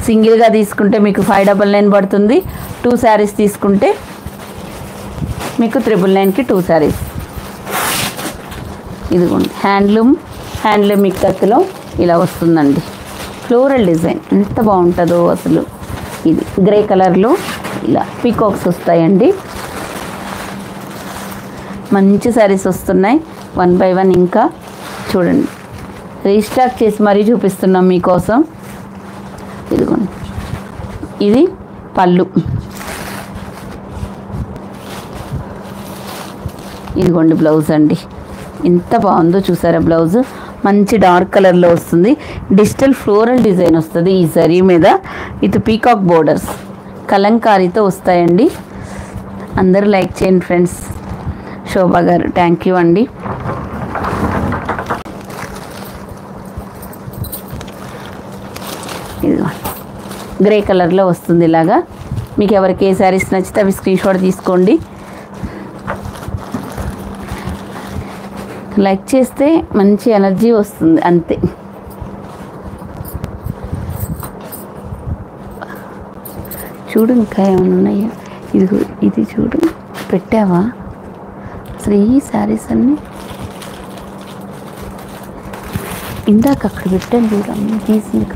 సింగిల్గా తీసుకుంటే మీకు 599 పడుతుంది. 2 శారీస్ తీసుకుంటే మీకు 999కి 2 శారీస్. ఇదిగోండి హ్యాండ్లూమ్ ఇక్కత్తులో ఇలా వస్తుందండి. ఫ్లోరల్ డిజైన్ ఎంత బాగుంటుందో అసలు. ఇది గ్రే కలర్లో ఇలా పీకాక్స్ వస్తాయండి. మంచి శారీస్ వస్తున్నాయి 1 by 1. ఇంకా చూడండి రీస్టాక్ చేసి మరీ చూపిస్తున్నాం మీకోసం. ఇదిగోండి ఇది పళ్ళు. ఇదిగోండి బ్లౌజ్ అండి. ఎంత బాగుందో చూసారా బ్లౌజ్. మంచి డార్క్ కలర్లో వస్తుంది. డిజిటల్ ఫ్లోరల్ డిజైన్ వస్తుంది ఈ జరీ మీద. ఇది పీకాక్ బోర్డర్స్ కలంకారీతో వస్తాయండి. అందరూ లైక్ చేయండి ఫ్రెండ్స్. శోభా గారు థ్యాంక్ యూ అండి. ఇదిగో గ్రే కలర్లో వస్తుంది ఇలాగా. మీకు ఎవరికి ఏ శారీస్ నచ్చితే అవి స్క్రీన్ షాట్ తీసుకోండి. లైక్ చేస్తే మంచి ఎనర్జీ వస్తుంది అంతే. చూడు ఇంకా ఏమైనా ఉన్నాయా? ఇది చూడు పెట్టావా అసలు ఈ శారీస్ అన్నీ? ఇందాక అక్కడ పెట్టాను చూడు, అన్నీ తీసింది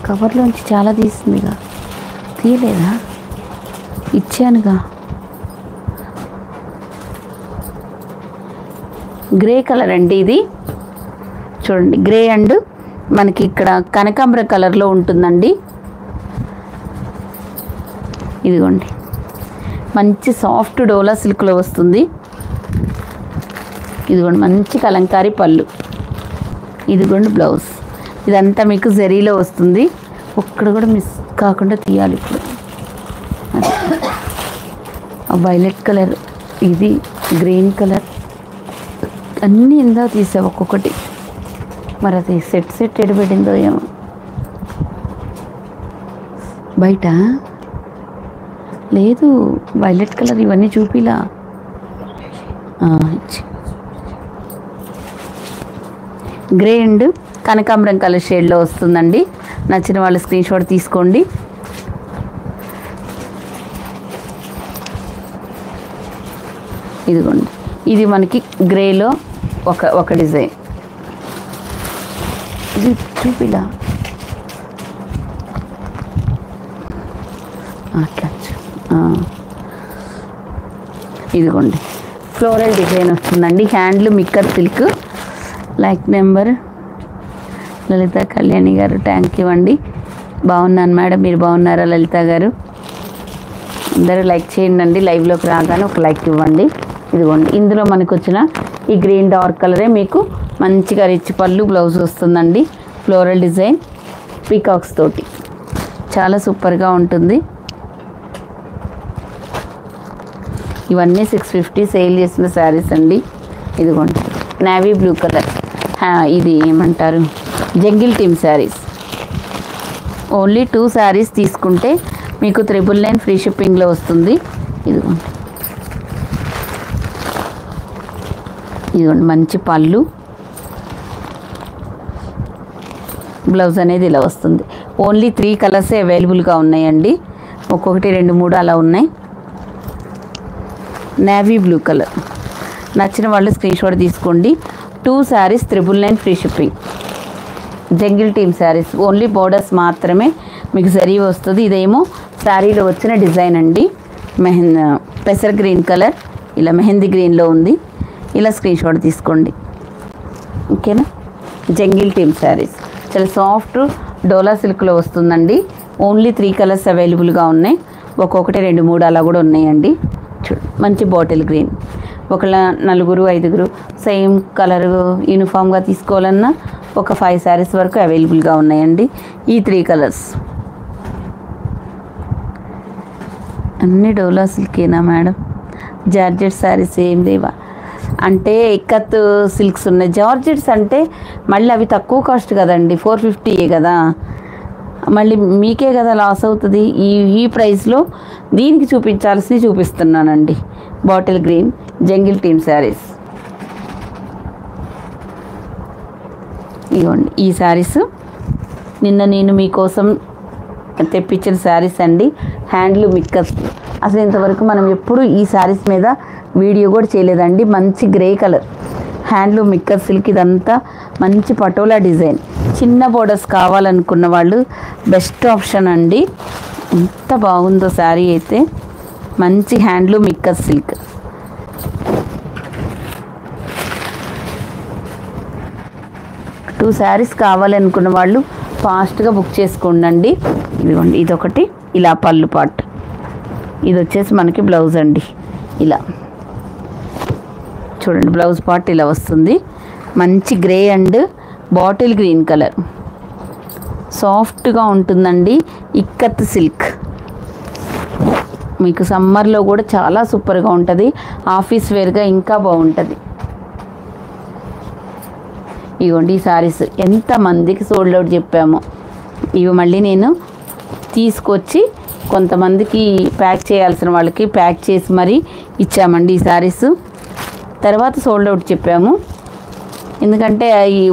కవర్లోంచి చాలా తీసిందిగా. తీయలేదా? ఇచ్చానుగా. గ్రే కలర్ అండి ఇది. చూడండి గ్రే అండ్ మనకి ఇక్కడ కనకాంబర కలర్లో ఉంటుందండి. ఇదిగోండి మంచి సాఫ్ట్ డోలా సిల్క్లో వస్తుంది. ఇదిగోండి మంచి కలంకారీ పళ్ళు. ఇదిగోండి బ్లౌజ్. ఇదంతా మీకు జరీలో వస్తుంది. ఒక్కడ కూడా మిస్ కాకుండా తీయాలి ఇప్పుడు. వైలెట్ కలర్, ఇది గ్రీన్ కలర్, అన్నీ ఇందా తీసావు ఒక్కొక్కటి. మరి అది సెట్ ఎడబెట్టిందో ఏమో. బయట లేదు వైలెట్ కలర్, ఇవన్నీ చూపిలా. గ్రే అండ్ కనకాంబరం కలర్ షేడ్లో వస్తుందండి. నచ్చిన వాళ్ళు స్క్రీన్ షాట్ తీసుకోండి. ఇదిగోండి ఇది మనకి గ్రేలో ఒక డిజైన్. ఇది చూపిలా. ఇదిగోండి ఫ్లోరల్ డిజైన్ వస్తుందండి. Handloom ikat silk. Like number Lalitha Kalyani గారు థ్యాంక్ యూ అండి. బాగున్నాను మేడం, మీరు బాగున్నారా లలిత గారు? అందరూ లైక్ చేయండి అండి. లైవ్లోకి రాగానే ఒక లైక్ ఇవ్వండి. ఇదిగోండి ఇందులో మనకు వచ్చిన ఈ గ్రీన్ డార్క్ కలరే మీకు మంచిగా రిచ్ పళ్ళు బ్లౌజ్ వస్తుందండి. ఫ్లోరల్ డిజైన్ పీకాక్స్ తోటి చాలా సూపర్గా ఉంటుంది. ఇవన్నీ 650 సేల్ చేసిన శారీస్ అండి. ఇదిగోండి నేవీ బ్లూ కలర్, ఇది ఏమంటారు jungle team saris. Only 2 saris తీసుకుంటే మీకు 999 ఫ్రీ షిప్పింగ్లో వస్తుంది. ఇదిగోండి మంచి పళ్ళు, బ్లౌజ్ అనేది ఇలా వస్తుంది. ఓన్లీ 3 కలర్సే అవైలబుల్గా ఉన్నాయండి. ఒక్కొక్కటి 2, 3 అలా ఉన్నాయి. Navy blue colour. నచ్చిన వాళ్ళు స్క్రీన్ షాట్ తీసుకోండి. 2 saris 999 free shipping. Jungle team saris only borders మాత్రమే మీకు జరీ వస్తుంది. ఇదేమో శారీలో వచ్చిన డిజైన్ అండి. పెసర్ గ్రీన్ కలర్ ఇలా మెహందీ గ్రీన్లో ఉంది. ఇలా స్క్రీన్ షాట్ తీసుకోండి ఓకేనా. జంగిల్ టీమ్ శారీస్ చాలా సాఫ్ట్ డోలా సిల్క్లో వస్తుందండి. ఓన్లీ 3 కలర్స్ అవైలబుల్గా ఉన్నాయి. ఒక్కొక్కటి 2, 3 అలా కూడా ఉన్నాయండి. చూడు మంచి బాటిల్ గ్రీన్, ఒకళ్ళ నలుగురు ఐదుగురు సేమ్ కలర్ యూనిఫామ్గా తీసుకోవాలన్నా ఒక 5 శారీస్ వరకు అవైలబుల్గా ఉన్నాయండి. ఈ 3 కలర్స్ అన్నీ డోలా సిల్కేనా మేడం? జార్జెట్ శారీస్ ఏం లేవా అంటే ఇక్కత్ సిల్క్స్ ఉన్నాయి. జార్జెట్స్ అంటే మళ్ళీ అవి తక్కువ కాస్ట్ కదండి, 450 కదా, మళ్ళీ మీకే కదా లాస్ అవుతుంది. ఈ ప్రైస్లో దీనికి చూపించాల్సి చూపిస్తున్నానండి. Bottle green jungle team saris ఇవ్వండి. ఈ శారీస్ నిన్న నేను మీకోసం తెప్పించిన శారీస్ అండి, హ్యాండ్లూమ్ మిక్కస్. అసలు ఇంతవరకు మనం ఎప్పుడు ఈ శారీస్ మీద వీడియో కూడా చేయలేదండి. మంచి గ్రే కలర్ హ్యాండ్లూమ్ మిక్కస్ సిల్క్, ఇదంతా మంచి పటోలా డిజైన్. చిన్న బోర్డర్స్ కావాలనుకున్న వాళ్ళు బెస్ట్ ఆప్షన్ అండి. ఎంత బాగుందో శారీ అయితే, మంచి హ్యాండ్లూమ్ మిక్కస్ సిల్క్. టూ శారీస్ కావాలనుకున్న వాళ్ళు ఫాస్ట్గా బుక్ చేసుకోండి. ఇదిగోండి, ఇదొకటి ఇలా పళ్ళు పాట్, ఇది వచ్చేసి మనకి బ్లౌజ్ అండి. ఇలా చూడండి, బ్లౌజ్ పార్ట్ ఇలా వస్తుంది. మంచి grey and bottle green colour, సాఫ్ట్గా ఉంటుందండి. ఇక్కత్ సిల్క్ మీకు సమ్మర్లో కూడా చాలా సూపర్గా ఉంటుంది. ఆఫీస్ వేర్గా ఇంకా బాగుంటుంది. ఇవ్వండి, ఈ శారీస్ ఎంతమందికి సోల్డ్ అవుట్ చెప్పామో, ఇవి మళ్ళీ నేను తీసుకొచ్చి కొంతమందికి ప్యాక్ చేయాల్సిన వాళ్ళకి ప్యాక్ చేసి మరీ ఇచ్చామండి ఈ శారీస్. తర్వాత సోల్డ్ అవుట్ చెప్పాము, ఎందుకంటే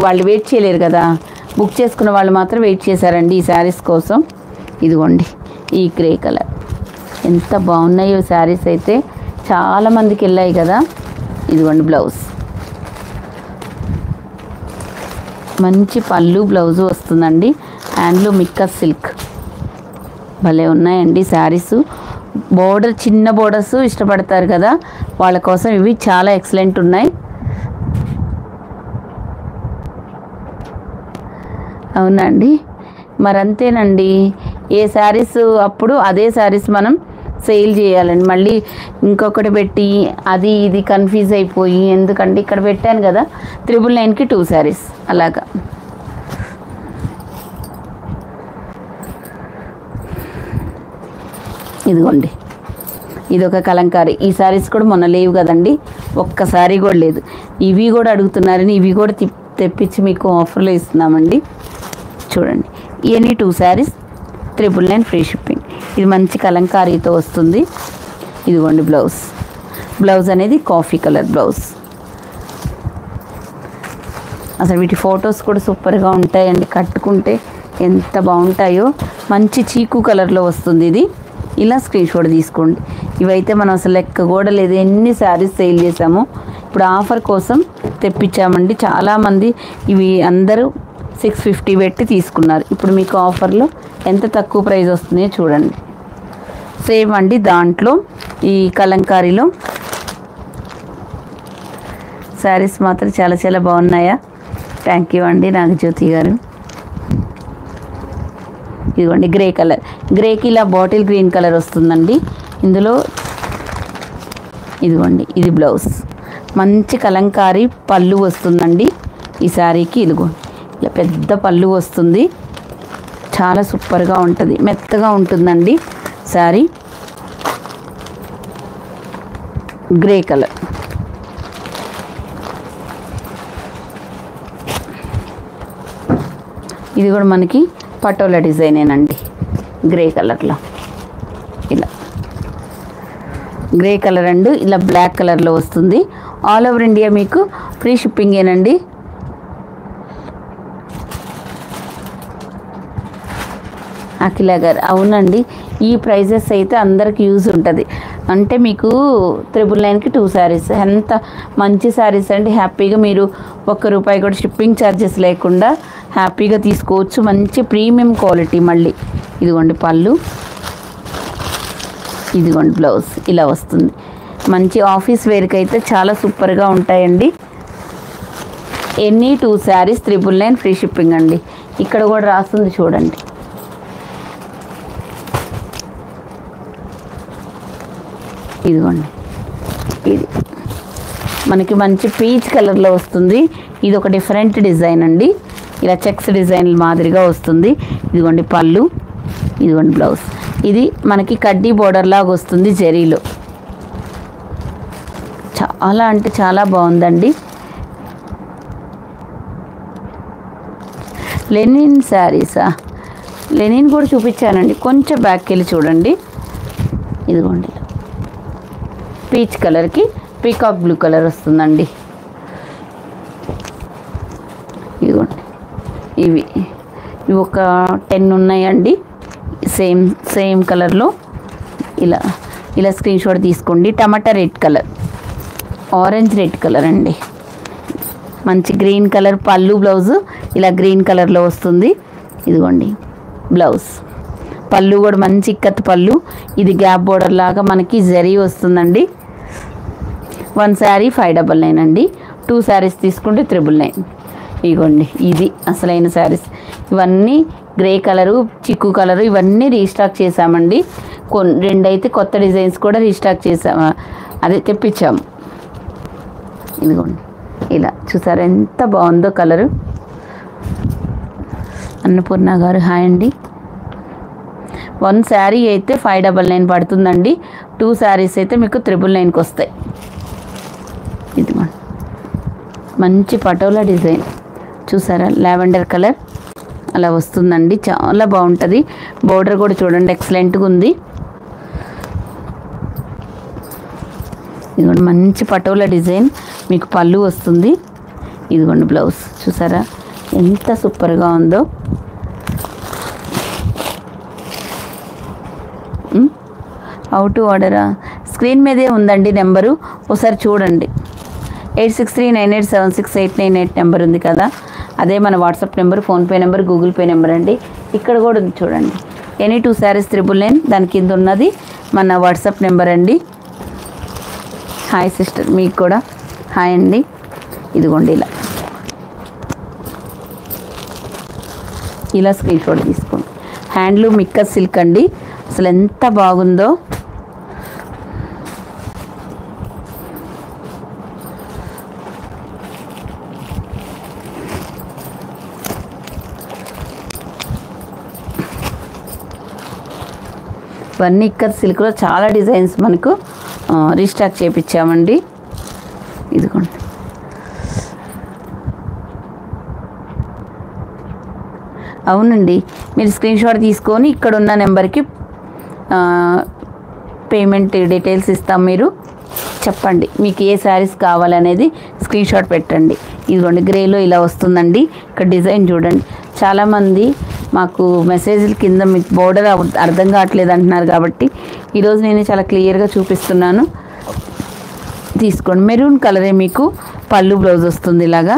వాళ్ళు వెయిట్ చేయలేరు కదా, బుక్ చేసుకున్న వాళ్ళు మాత్రం వెయిట్ చేశారండి ఈ శారీస్ కోసం. ఇదిగోండి, ఈ గ్రే కలర్ ఎంత బాగున్నాయో శారీస్ అయితే, చాలామందికి వెళ్ళాయి కదా. ఇదిగోండి బ్లౌజ్, మంచి పళ్ళు బ్లౌజు వస్తుందండి. హ్యాండ్లూమ్ మిక్కస్ సిల్క్ భలే ఉన్నాయండి శారీస్. బోర్డర్ చిన్న బోర్డర్స్ ఇష్టపడతారు కదా, వాళ్ళ కోసం ఇవి చాలా ఎక్సలెంట్ ఉన్నాయి. అవునండి, మరంతేనండి. ఏ శారీస్ అప్పుడు అదే శారీస్ మనం సేల్ చేయాలండి. మళ్ళీ ఇంకొకటి పెట్టి అది ఇది కన్ఫ్యూజ్ అయిపోయి, ఎందుకంటే ఇక్కడ పెట్టాను కదా 999కి 2 శారీస్ అలాగా. ఇదిగోండి, ఇదొక కలంకారీ. ఈ శారీస్ కూడా మొన్న లేవు కదండి, ఒక్కసారి కూడా లేదు. ఇవి కూడా అడుగుతున్నారని ఇవి కూడా తెప్పించి మీకు ఆఫర్లో ఇస్తున్నామండి. చూడండి, ఎనీ 2 శారీస్ 999 ఫ్రీ షిప్పింగ్. ఇది మంచి కలంకారీతో వస్తుంది. ఇదిగోండి బ్లౌజ్ అనేది కాఫీ కలర్ బ్లౌజ్. అసలు వీటి ఫొటోస్ కూడా సూపర్గా ఉంటాయండి, కట్టుకుంటే ఎంత బాగుంటాయో. మంచి చీకు కలర్లో వస్తుంది ఇది. ఇలా స్క్రీన్ షాట్ తీసుకోండి. ఇవైతే మనం అసలు లెక్క కూడా లేదు, ఎన్ని శారీస్ సేల్ చేసామో. ఇప్పుడు ఆఫర్ కోసం తెప్పించామండి. చాలామంది ఇవి అందరూ 650 పెట్టి తీసుకున్నారు. ఇప్పుడు మీకు ఆఫర్లో ఎంత తక్కువ ప్రైస్ వస్తుందో చూడండి. సేమ్ అండి, దాంట్లో ఈ కలంకారీలో శారీస్ మాత్రం చాలా చాలా బాగున్నాయా. థ్యాంక్ యూ అండి నాగజ్యోతి గారు. ఇదిగోండి గ్రే కలర్, గ్రేకి ఇలా బాటిల్ గ్రీన్ కలర్ వస్తుందండి ఇందులో. ఇదిగోండి, ఇది బ్లౌజ్, మంచి కలంకారీ పళ్ళు వస్తుందండి ఈ శారీకి. ఇదిగోండి, ఇలా పెద్ద పళ్ళు వస్తుంది, చాలా సూపర్గా ఉంటుంది, మెత్తగా ఉంటుందండి శారీ. గ్రే కలర్, ఇది కూడా మనకి పటోలా డిజైనేనండి, గ్రే కలర్లో. ఇలా గ్రే కలర్ అండ్ ఇలా బ్లాక్ కలర్లో వస్తుంది. ఆల్ ఓవర్ ఇండియా మీకు ఫ్రీ షిప్పింగేనండి. అఖిల గారు, అవునండి, ఈ ప్రైజెస్ అయితే అందరికి యూజ్ ఉంటుంది. అంటే మీకు 999కి 2 శారీస్, ఎంత మంచి శారీస్ అండి. హ్యాపీగా మీరు ₹1 కూడా షిప్పింగ్ ఛార్జెస్ లేకుండా హ్యాపీగా తీసుకోవచ్చు. మంచి ప్రీమియం క్వాలిటీ. మళ్ళీ ఇదిగోండి పళ్ళు, ఇదిగోండి బ్లౌజ్ ఇలా వస్తుంది. మంచి ఆఫీస్ వేర్కి అయితే చాలా సూపర్గా ఉంటాయండి. ఎనీ 2 శారీస్ 999 ఫ్రీ షిప్పింగ్ అండి. ఇక్కడ కూడా రాస్తుంది చూడండి. ఇదిగోండి, ఇది మనకి మంచి పీచ్ కలర్లో వస్తుంది. ఇది ఒక డిఫరెంట్ డిజైన్ అండి. ఇలా చెక్స్ డిజైన్ మాదిరిగా వస్తుంది. ఇదిగోండి పళ్ళు, ఇదిగోండి బ్లౌజ్. ఇది మనకి కడ్డీ బోర్డర్ లాగా వస్తుంది జరీలో. చాలా అంటే చాలా బాగుందండి. లెనిన్ శారీసా? లెనిన్ కూడా చూపించానండి. కొంచెం బ్యాక్కి వెళ్ళి చూడండి. ఇదిగోండి పీచ్ కలర్కి పీకాక్ బ్లూ కలర్ వస్తుందండి. ఇదిగోండి ఇవి ఒక 10 ఉన్నాయండి. సేమ్ కలర్లో ఇలా స్క్రీన్ షాట్ తీసుకోండి. Tomato red colour, orange red colour అండి. మంచి గ్రీన్ కలర్ పళ్ళు, బ్లౌజు ఇలా గ్రీన్ కలర్లో వస్తుంది. ఇదిగోండి బ్లౌజ్. పళ్ళు కూడా మంచి ఇక్కత్ పళ్ళు. ఇది గ్యాప్ బోర్డర్ లాగా మనకి జరీ వస్తుందండి. 1 శారీ 599 అండి. 2 శారీస్ తీసుకుంటే 999. ఇదిగోండి ఇది అసలైన శారీస్. ఇవన్నీ గ్రే కలరు, చిక్కు కలరు ఇవన్నీ రీస్టాక్ చేసామండి. 2 అయితే కొత్త డిజైన్స్ కూడా రీస్టాక్ చేసాము, అదే తెప్పించాము. ఇదిగోండి ఇలా చూసారా ఎంత బాగుందో కలరు. అన్నపూర్ణ గారు హాయ్ అండి. 1 శారీ అయితే 599 పడుతుందండి. 2 శారీస్ అయితే మీకు 999కి వస్తాయి. ఇదిగోండి మంచి పటోలా డిజైన్ చూసారా, లావెండర్ కలర్ అలా వస్తుందండి. చాలా బాగుంటుంది. బోర్డర్ కూడా చూడండి ఎక్సలెంట్గా ఉంది. ఇదిగోండి మంచి పటోలా డిజైన్, మీకు పళ్ళు వస్తుంది. ఇదిగోండి బ్లౌజ్ చూసారా ఎంత సూపర్గా ఉందో. How to ఆర్డరా? స్క్రీన్ మీదే ఉందండి నెంబరు, ఒకసారి చూడండి. 8639876898 నెంబర్ ఉంది కదా, అదే మన WhatsApp number, PhonePe number, Google pay number అండి. ఇక్కడ కూడా ఉంది చూడండి. ఎనీ 2 శారీస్ 999. దాని కింద ఉన్నది మన వాట్సాప్ నెంబర్ అండి. హాయ్ సిస్టర్, మీకు కూడా హాయ్ అండి. ఇదిగోండి ఇలా స్క్రీన్ షాట్ తీసుకోండి. హ్యాండ్లూమ్ మిక్కస్ సిల్క్ అండి, అసలు ఎంత బాగుందో. ఇవన్నీ ఇక్కత్ సిల్క్లో చాలా డిజైన్స్ మనకు రీస్టాక్ చేయించామండి. ఇదిగోండి అవునండి, మీరు స్క్రీన్ షాట్ తీసుకొని ఇక్కడ ఉన్న నెంబర్కి పేమెంట్ డీటెయిల్స్ ఇస్తాం. మీరు చెప్పండి మీకు ఏ శారీస్ కావాలనేది స్క్రీన్ షాట్ పెట్టండి. ఇదిగోండి గ్రేలో ఇలా వస్తుందండి. ఇక్కడ డిజైన్ చూడండి. చాలామంది మాకు మెసేజ్ల కింద మీకు బోర్డర్ అర్థం కావట్లేదు అంటున్నారు, కాబట్టి ఈరోజు నేను చాలా క్లియర్గా చూపిస్తున్నాను. తీసుకోండి. మెరూన్ కలరే మీకు పళ్ళు, బ్లౌజ్ వస్తుంది ఇలాగా.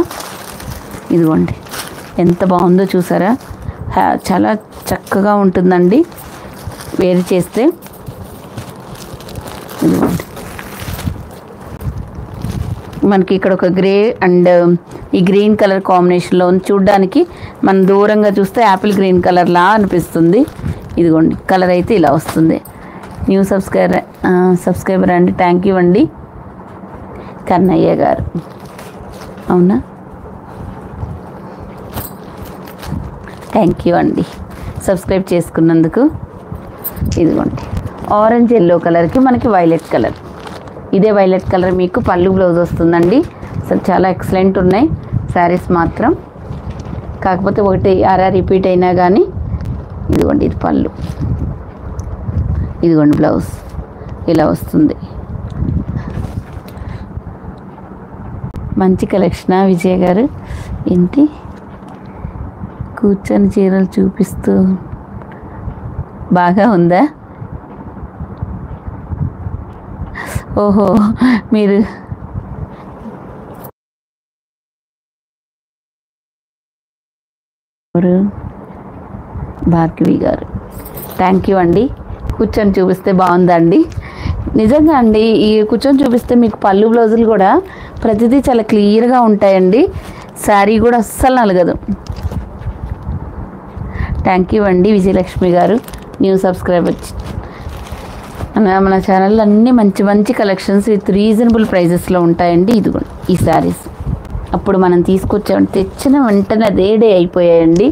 ఇదిగోండి ఎంత బాగుందో చూసారా, చాలా చక్కగా ఉంటుందండి వేరు చేస్తే. ఇదిగోండి మనకి ఇక్కడ ఒక గ్రే అండ్ ఈ గ్రీన్ కలర్ కాంబినేషన్లో ఉంది. చూడ్డానికి మనం దూరంగా చూస్తే యాపిల్ గ్రీన్ కలర్లా అనిపిస్తుంది. ఇదిగోండి కలర్ అయితే ఇలా వస్తుంది. న్యూ సబ్స్క్రైబర్ అండి, థ్యాంక్ యూ అండి. కన్నయ్య గారు అవునా, థ్యాంక్ యూ అండి సబ్స్క్రైబ్ చేసుకున్నందుకు. ఇదిగోండి ఆరెంజ్ ఎల్లో కలర్కి మనకి వైలెట్ కలర్, ఇదే వైలెట్ కలర్ మీకు పళ్ళు, బ్లౌజ్ వస్తుందండి. అసలు చాలా ఎక్సలెంట్ ఉన్నాయి శారీస్ మాత్రం. కాకపోతే ఒకటి రిపీట్ అయినా కానీ. ఇదిగోండి ఇది పళ్ళు, ఇదిగోండి బ్లౌజ్ ఇలా వస్తుంది. మంచి కలెక్షన్ విజయ్ గారు. ఏంటి కూర్చొని చీరలు చూపిస్తూ బాగా ఉందా? ఓహో మీరు భార్గవి గారు, థ్యాంక్ యూ అండి. కూర్చొని చూపిస్తే బాగుందండి. నిజంగా అండి ఈ కూర్చొని చూపిస్తే మీకు పళ్ళు, బ్లౌజులు కూడా ప్రతిదీ చాలా క్లియర్గా ఉంటాయండి. శారీ కూడా అస్సలు నలగదు. థ్యాంక్ యూ అండి విజయలక్ష్మి గారు, న్యూ సబ్స్క్రైబర్. మన ఛానల్లో అన్నీ మంచి మంచి కలెక్షన్స్ విత్ రీజనబుల్ ప్రైజెస్లో ఉంటాయండి. ఇదిగోండి ఈ శారీస్ అప్పుడు మనం తీసుకొచ్చామంటే తెచ్చిన వెంటనే అదే డే అయిపోయాయండి.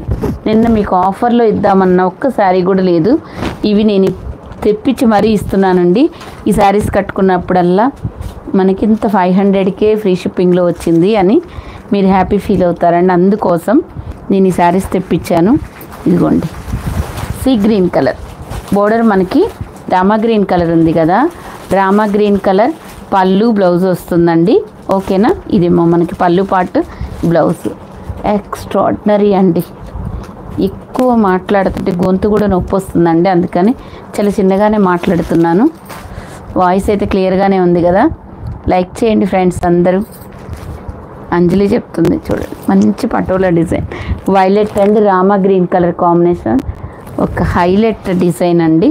నిన్న మీకు ఆఫర్లో ఇద్దామన్న ఒక్క శారీ కూడా లేదు. ఇవి నేను తెప్పించి మరీ ఇస్తున్నానండి. ఈ శారీస్ కట్టుకున్నప్పుడల్లా మనకి ఇంత 500కే ఫ్రీ షిప్పింగ్లో వచ్చింది అని మీరు హ్యాపీ ఫీల్ అవుతారండి. అందుకోసం నేను ఈ శారీస్ తెప్పించాను. ఇదిగోండి సీ గ్రీన్ కలర్ బోర్డర్, మనకి రామా గ్రీన్ కలర్ ఉంది కదా, రామా గ్రీన్ కలర్ పళ్ళు బ్లౌజ్ వస్తుందండి. ఓకేనా, ఇదేమో మనకి పళ్ళు పార్ట్, బ్లౌజ్. ఎక్స్ట్రాడినరీ అండి. ఎక్కువ మాట్లాడుతుంటే గొంతు కూడా నొప్పి వస్తుందండి, అందుకని చాలా చిన్నగానే మాట్లాడుతున్నాను. వాయిస్ అయితే క్లియర్గానే ఉంది కదా. లైక్ చేయండి ఫ్రెండ్స్ అందరూ. అంజలి చెప్తుంది చూడండి, మంచి patola design, violet and Rama green colour combination, ఒక హైలైట్ డిజైన్ అండి.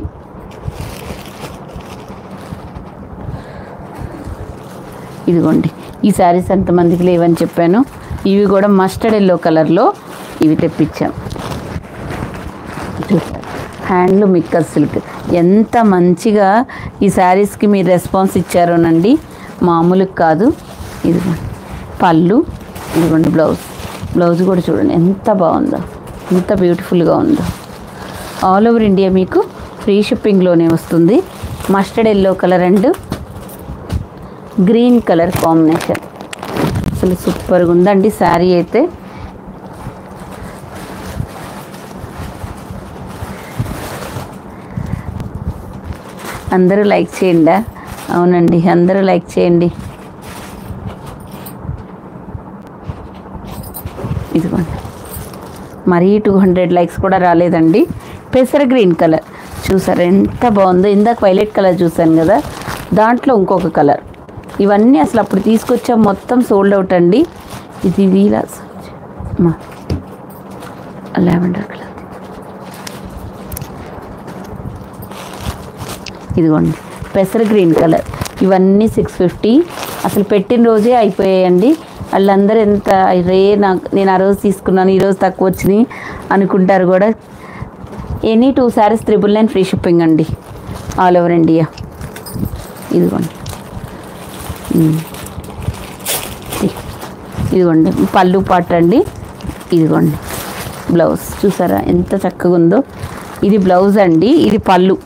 ఇదిగోండి ఈ శారీస్ ఎంతమందికి లేవని చెప్పాను. ఇవి కూడా మస్టర్డ్ ఎల్లో కలర్లో ఇవి తెప్పించాం. హ్యాండ్లూమ్ మిక్కర్ సిల్క్, ఎంత మంచిగా ఈ శారీస్కి మీరు రెస్పాన్స్ ఇచ్చారోనండి, మామూలుగా కాదు. ఇదిగోండి పళ్ళు, ఇదిగోండి బ్లౌజ్ కూడా చూడండి ఎంత బాగుందో, ఎంత బ్యూటిఫుల్గా ఉందో. ఆల్ ఓవర్ ఇండియా మీకు ఫ్రీ షిప్పింగ్లోనే వస్తుంది. Mustard yellow colour and green colour combination, అసలు సూపర్గా ఉందండి శారీ అయితే. అందరూ లైక్ చేయండి. అవునండి, అందరూ లైక్ చేయండి. ఇదిగోండి మరీ 200 లైక్స్ కూడా రాలేదండి. పెసర గ్రీన్ కలర్ చూసారు ఎంత బాగుందో. ఇందాక వైలెట్ కలర్ చూసాను కదా, దాంట్లో ఇంకొక కలర్. ఇవన్నీ అసలు అప్పుడు తీసుకొచ్చాం, మొత్తం సోల్డ్ అవుట్ అండి. ఇది ఇలా లావెండర్ కలర్, ఇదిగోండి పెసర గ్రీన్ కలర్. ఇవన్నీ 650. అసలు పెట్టిన రోజే అయిపోయాయండి. వాళ్ళందరూ ఎంత నేను ఆ రోజు తీసుకున్నాను, ఈరోజు తక్కువ వచ్చినాయి అనుకుంటారు కూడా. ఎనీ 2 శారీస్ 999 ఫ్రీ షిప్పింగ్ అండి, ఆల్ ఓవర్ ఇండియా. ఇదిగోండి ఇదిగోండి పళ్ళు పాట అండి. ఇదిగోండి బ్లౌజ్ చూసారా ఎంత చక్కగా ఉందో. ఇది బ్లౌజ్ అండి, ఇది పళ్ళు.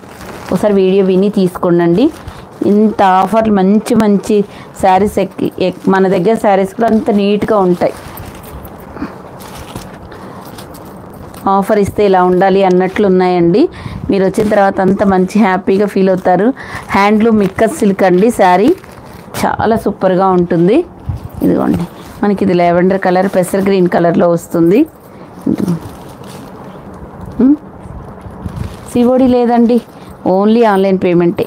ఒకసారి వీడియో విని తీసుకోండి. ఇంత ఆఫర్లు మంచి మంచి శారీస్ మన దగ్గర శారీస్ కూడా అంత నీట్గా ఉంటాయి. ఆఫర్ ఇస్తే ఇలా ఉండాలి అన్నట్లు ఉన్నాయండి. మీరు వచ్చిన తర్వాత అంత మంచి హ్యాపీగా ఫీల్ అవుతారు. హ్యాండ్లూమ్ మిక్కర్ సిల్క్ అండి శారీ, చాలా సూపర్గా ఉంటుంది. ఇదిగోండి మనకి ఇది లావెండర్ కలర్ పెసర్ గ్రీన్ కలర్లో వస్తుంది. సిఓడి లేదండి, ఓన్లీ ఆన్లైన్ పేమెంటే.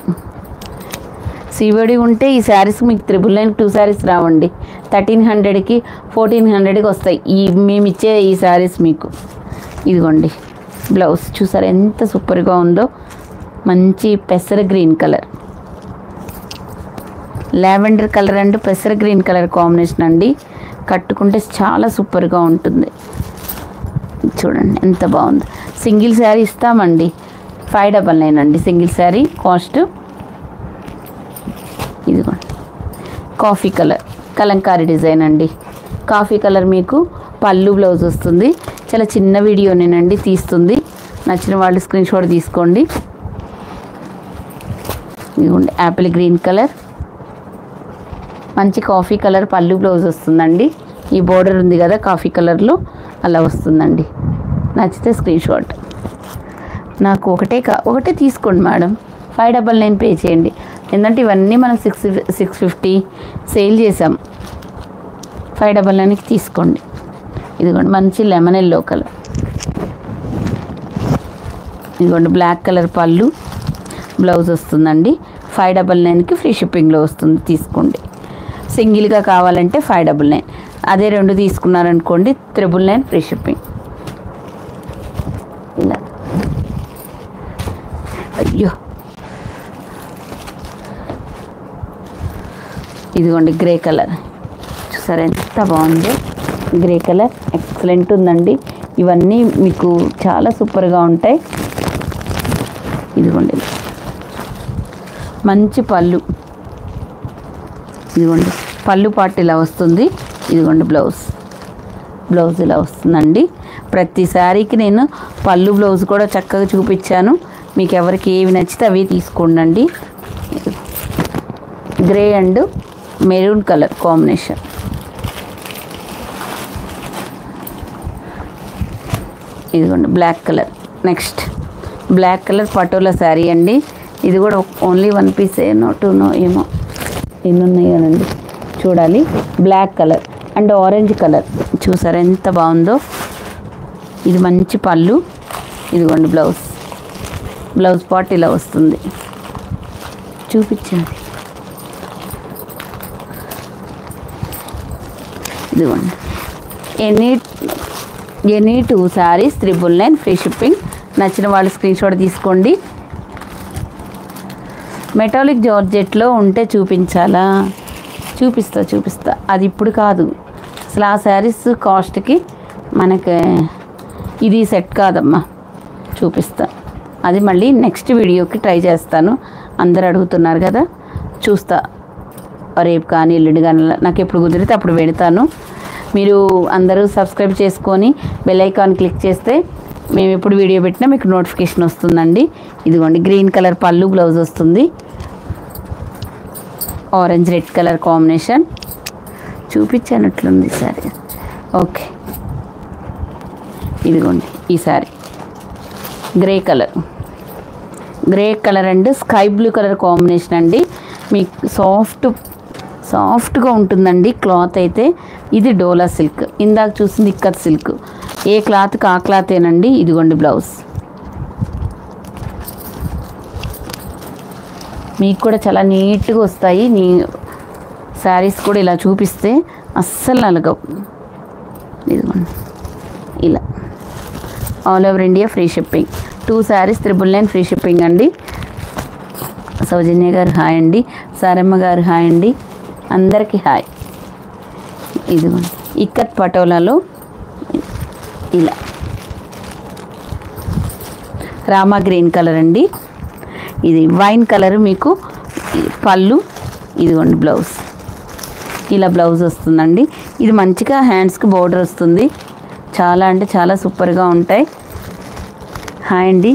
సిఓడి ఉంటే ఈ శారీస్ మీకు 999 2 శారీస్ రావండి. 1300కి 1400కి వస్తాయి మేము ఇచ్చే ఈ శారీస్ మీకు. ఇదిగోండి బ్లౌజ్ చూసారా ఎంత సూపర్గా ఉందో. మంచి పెసర green colour, lavender colour and పెసర గ్రీన్ కలర్ కాంబినేషన్ అండి. కట్టుకుంటే చాలా సూపర్గా ఉంటుంది. చూడండి ఎంత బాగుంది. సింగిల్ శారీ ఇస్తామండి, 599 అండి సింగిల్ శారీ కాస్ట్. ఇదిగోండి కాఫీ కలర్ కలంకారీ డిజైన్ అండి. కాఫీ కలర్ మీకు పళ్ళు బ్లౌజ్ వస్తుంది. చాలా చిన్న వీడియోనేనండి తీస్తుంది. నచ్చిన వాళ్ళు స్క్రీన్ షాట్ తీసుకోండి. ఇదిగోండి యాపిల్ గ్రీన్ కలర్, మంచి కాఫీ కలర్ పళ్ళు బ్లౌజ్ వస్తుందండి. ఈ బోర్డర్ ఉంది కదా కాఫీ కలర్లో, అలా వస్తుందండి. నచ్చితే స్క్రీన్ షాట్. నాకు ఒకటే తీసుకోండి మేడం, 599 పే చేయండి. ఎందుకంటే ఇవన్నీ మనం 650 సేల్ చేసాం. 599కి తీసుకోండి. ఇదిగోండి మంచి లెమన్ ఎల్లో కలర్, ఇదిగోండి బ్లాక్ కలర్ పళ్ళు బ్లౌజ్ వస్తుందండి. 599కి ఫ్రీ షిప్పింగ్లో వస్తుంది, తీసుకోండి. సింగిల్గా కావాలంటే 599, అదే 2 తీసుకున్నారనుకోండి 999 ఫ్రీ షిప్పింగ్. ఇలా అయ్యో ఇదిగోండి గ్రే కలర్ చూసారా ఎంత బాగుందో. గ్రే కలర్ ఎక్సలెంట్ ఉందండి. ఇవన్నీ మీకు చాలా సూపర్గా ఉంటాయి. ఇదిగోండి మంచి పళ్ళు, ఇదిగోండి పళ్ళు పాటు ఇలా వస్తుంది. ఇదిగోండి బ్లౌజ్ ఇలా వస్తుందండి. ప్రతి శారీకి నేను పళ్ళు బ్లౌజ్ కూడా చక్కగా చూపించాను. మీకు ఎవరికి ఏవి నచ్చితే అవి తీసుకోండి. Grey and maroon colour combination. ఇదిగోండి black colour. Next black colour patola sari అండి. ఇది కూడా ఓన్లీ 1 పీస్ టూనో ఏమో ఎన్ని ఉన్నాయోనండి చూడాలి. Black colour and orange colour చూసారా ఎంత బాగుందో. ఇది మంచి పళ్ళు, ఇదిగోండి బ్లౌజ్ పార్ట్ ఇలా వస్తుంది. చూపించండి. ఇదిగోండి ఎనీ 2 శారీస్ 999 ఫ్రీ షిప్పింగ్. నచ్చిన వాళ్ళు స్క్రీన్ షాట్ తీసుకోండి. మెటాలిక్ జార్జెట్లో ఉంటే చూపించాలా? చూపిస్తా. అది ఇప్పుడు కాదు అసలు. ఆ శారీస్ కాస్ట్కి మనకి ఇది సెట్ కాదమ్మా. చూపిస్తా, అది మళ్ళీ నెక్స్ట్ వీడియోకి ట్రై చేస్తాను. అందరు అడుగుతున్నారు కదా, చూస్తా రేపు కానీ ఎల్లుండి కానీ నాకు ఎప్పుడు కుదిరితే అప్పుడు పెడతాను. మీరు అందరూ సబ్స్క్రైబ్ చేసుకొని బెల్ ఐకాన్ క్లిక్ చేస్తే మేము ఎప్పుడు వీడియో పెట్టినా మీకు నోటిఫికేషన్ వస్తుందండి. ఇదిగోండి గ్రీన్ కలర్ పళ్ళు, బ్లౌజ్ వస్తుంది. ఆరెంజ్ రెడ్ కలర్ కాంబినేషన్ చూపించానట్లుంది సారీ. ఓకే, ఇదిగోండి ఈ sari grey colour and sky blue colour combination అండి. మీకు సాఫ్ట్గా ఉంటుందండి క్లాత్ అయితే. ఇది డోలా సిల్క్, ఇందాక చూసింది ఇక్కత్ సిల్క్. ఏ క్లాత్కి ఆ క్లాతేనండి. ఇదిగోండి బ్లౌజ్. మీకు కూడా చాలా నీట్గా వస్తాయి. శారీస్ కూడా ఇలా చూపిస్తే అస్సలు నలగవు. ఇదిగోండి ఇలా all over India free shipping. 2 saris 999 free shipping అండి. సౌజన్య గారు హాయ్ అండి. సారమ్మ గారు హాయ్ అండి. అందరికీ హాయ్. ఇదిగోండి ఇక్కత్ పటోలాలో ఇలా రామా గ్రీన్ కలర్ అండి. ఇది వైన్ కలర్ మీకు పళ్ళు, ఇదిగోండి బ్లౌజ్. ఇలా బ్లౌజ్ వస్తుందండి. ఇది మంచిగా హ్యాండ్స్కి బోర్డర్ వస్తుంది. చాలా అంటే చాలా సూపర్గా ఉంటాయి. హాయ్ అండి.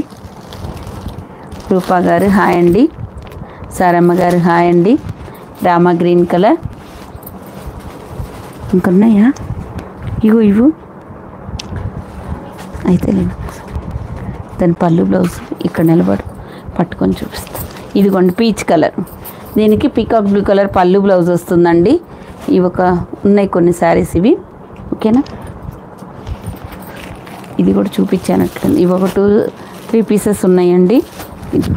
రూపా గారు హాయ్ అండి. సారమ్మ గారు హాయ్ అండి. Rama green colour. ఇంకొన్నాయా? ఇవ్వు అయితే లేదు. దాని పళ్ళు బ్లౌజ్ ఇక్కడ నిలబడు పట్టుకొని చూపిస్తా. ఇదిగోండి పీచ్ కలర్. దీనికి పీకాక్ బ్లూ కలర్ పళ్ళు బ్లౌజ్ వస్తుందండి. ఇవి ఉన్నాయి కొన్ని శారీస్ ఇవి. ఓకేనా? ఇది కూడా చూపించానట్లుంది. ఇవి 2-3 పీసెస్ ఉన్నాయండి. ఇది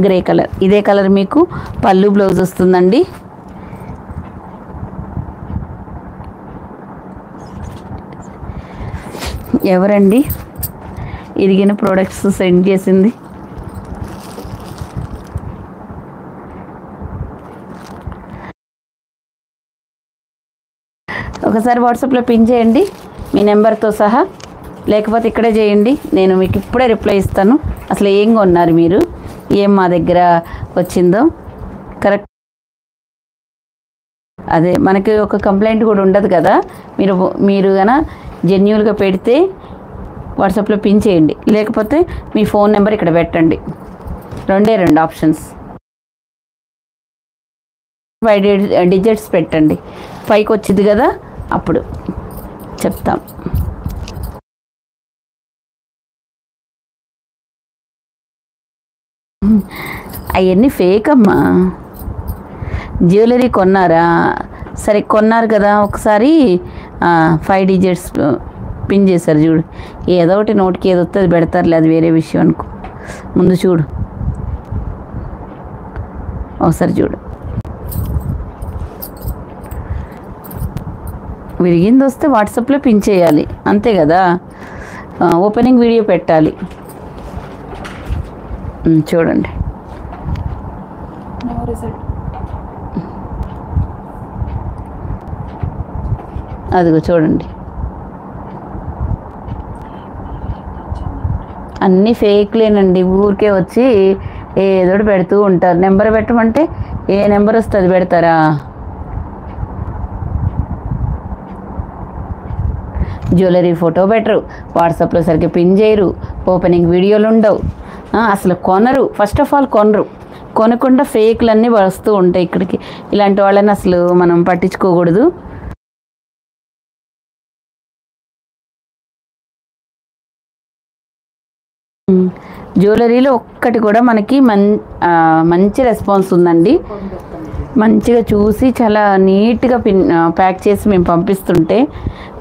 గ్రే కలర్. ఇదే కలర్ మీకు పళ్ళు బ్లౌజ్ వస్తుందండి. ఎవరండి ఇరిగిన ప్రోడక్ట్స్ సెండ్ చేసింది? ఒకసారి వాట్సాప్లో పిన్ చేయండి మీ నెంబర్తో సహా, లేకపోతే ఇక్కడే చేయండి. నేను మీకు ఇప్పుడే రిప్లై ఇస్తాను. అసలు ఏం కొన్నారు మీరు, ఏం మా దగ్గర వచ్చిందో కరెక్ట్. అదే మనకి ఒక కంప్లైంట్ కూడా ఉండదు కదా. మీరు కన్నా జెన్యూన్గా పెడితే వాట్సాప్లో పిన్ చేయండి, లేకపోతే మీ ఫోన్ నెంబర్ ఇక్కడ పెట్టండి. 2 ఆప్షన్స్. 5 డిజిట్స్ పెట్టండి. పైకి వచ్చింది కదా అప్పుడు చెప్తాం. అవన్నీ ఫేక్ అమ్మా. జ్యువెలరీ కొన్నారా? సరే కొన్నారు కదా, ఒకసారి 5 డిజిట్స్ పిన్ చేశారు చూడు. ఏదో ఒకటి నోటికి ఏదో వస్తుంది పెడతారులే, అది వేరే విషయం అనుకో. ముందు చూడు, ఒకసారి చూడు. విరిగింది వస్తే వాట్సాప్లో పిన్ చేయాలి, అంతే కదా. ఓపెనింగ్ వీడియో పెట్టాలి. చూడండి, అదిగో చూడండి, అన్నీ ఫేక్లేనండి. ఊరికే వచ్చి ఏదో పెడుతూ ఉంటారు. నెంబర్ పెట్టమంటే ఏ నెంబర్ వస్తుంది పెడతారా? జ్యువెలరీ ఫోటో పెట్టరు, వాట్సాప్లో సరిగ్గా పిన్ చేయరు, ఓపెనింగ్ వీడియోలు ఉండవు, అసలు కొనరు. ఫస్ట్ ఆఫ్ ఆల్ కొనరు, కొనకుండా ఫేక్లన్నీ వస్తూ ఉంటాయి ఇక్కడికి. ఇలాంటి వాళ్ళని అసలు మనం పట్టించుకోకూడదు. జ్యువెలరీలో ఒక్కటి కూడా మనకి మంచి రెస్పాన్స్ ఉందండి. మంచిగా చూసి చాలా నీట్గా ప్యాక్ చేసి మేము పంపిస్తుంటే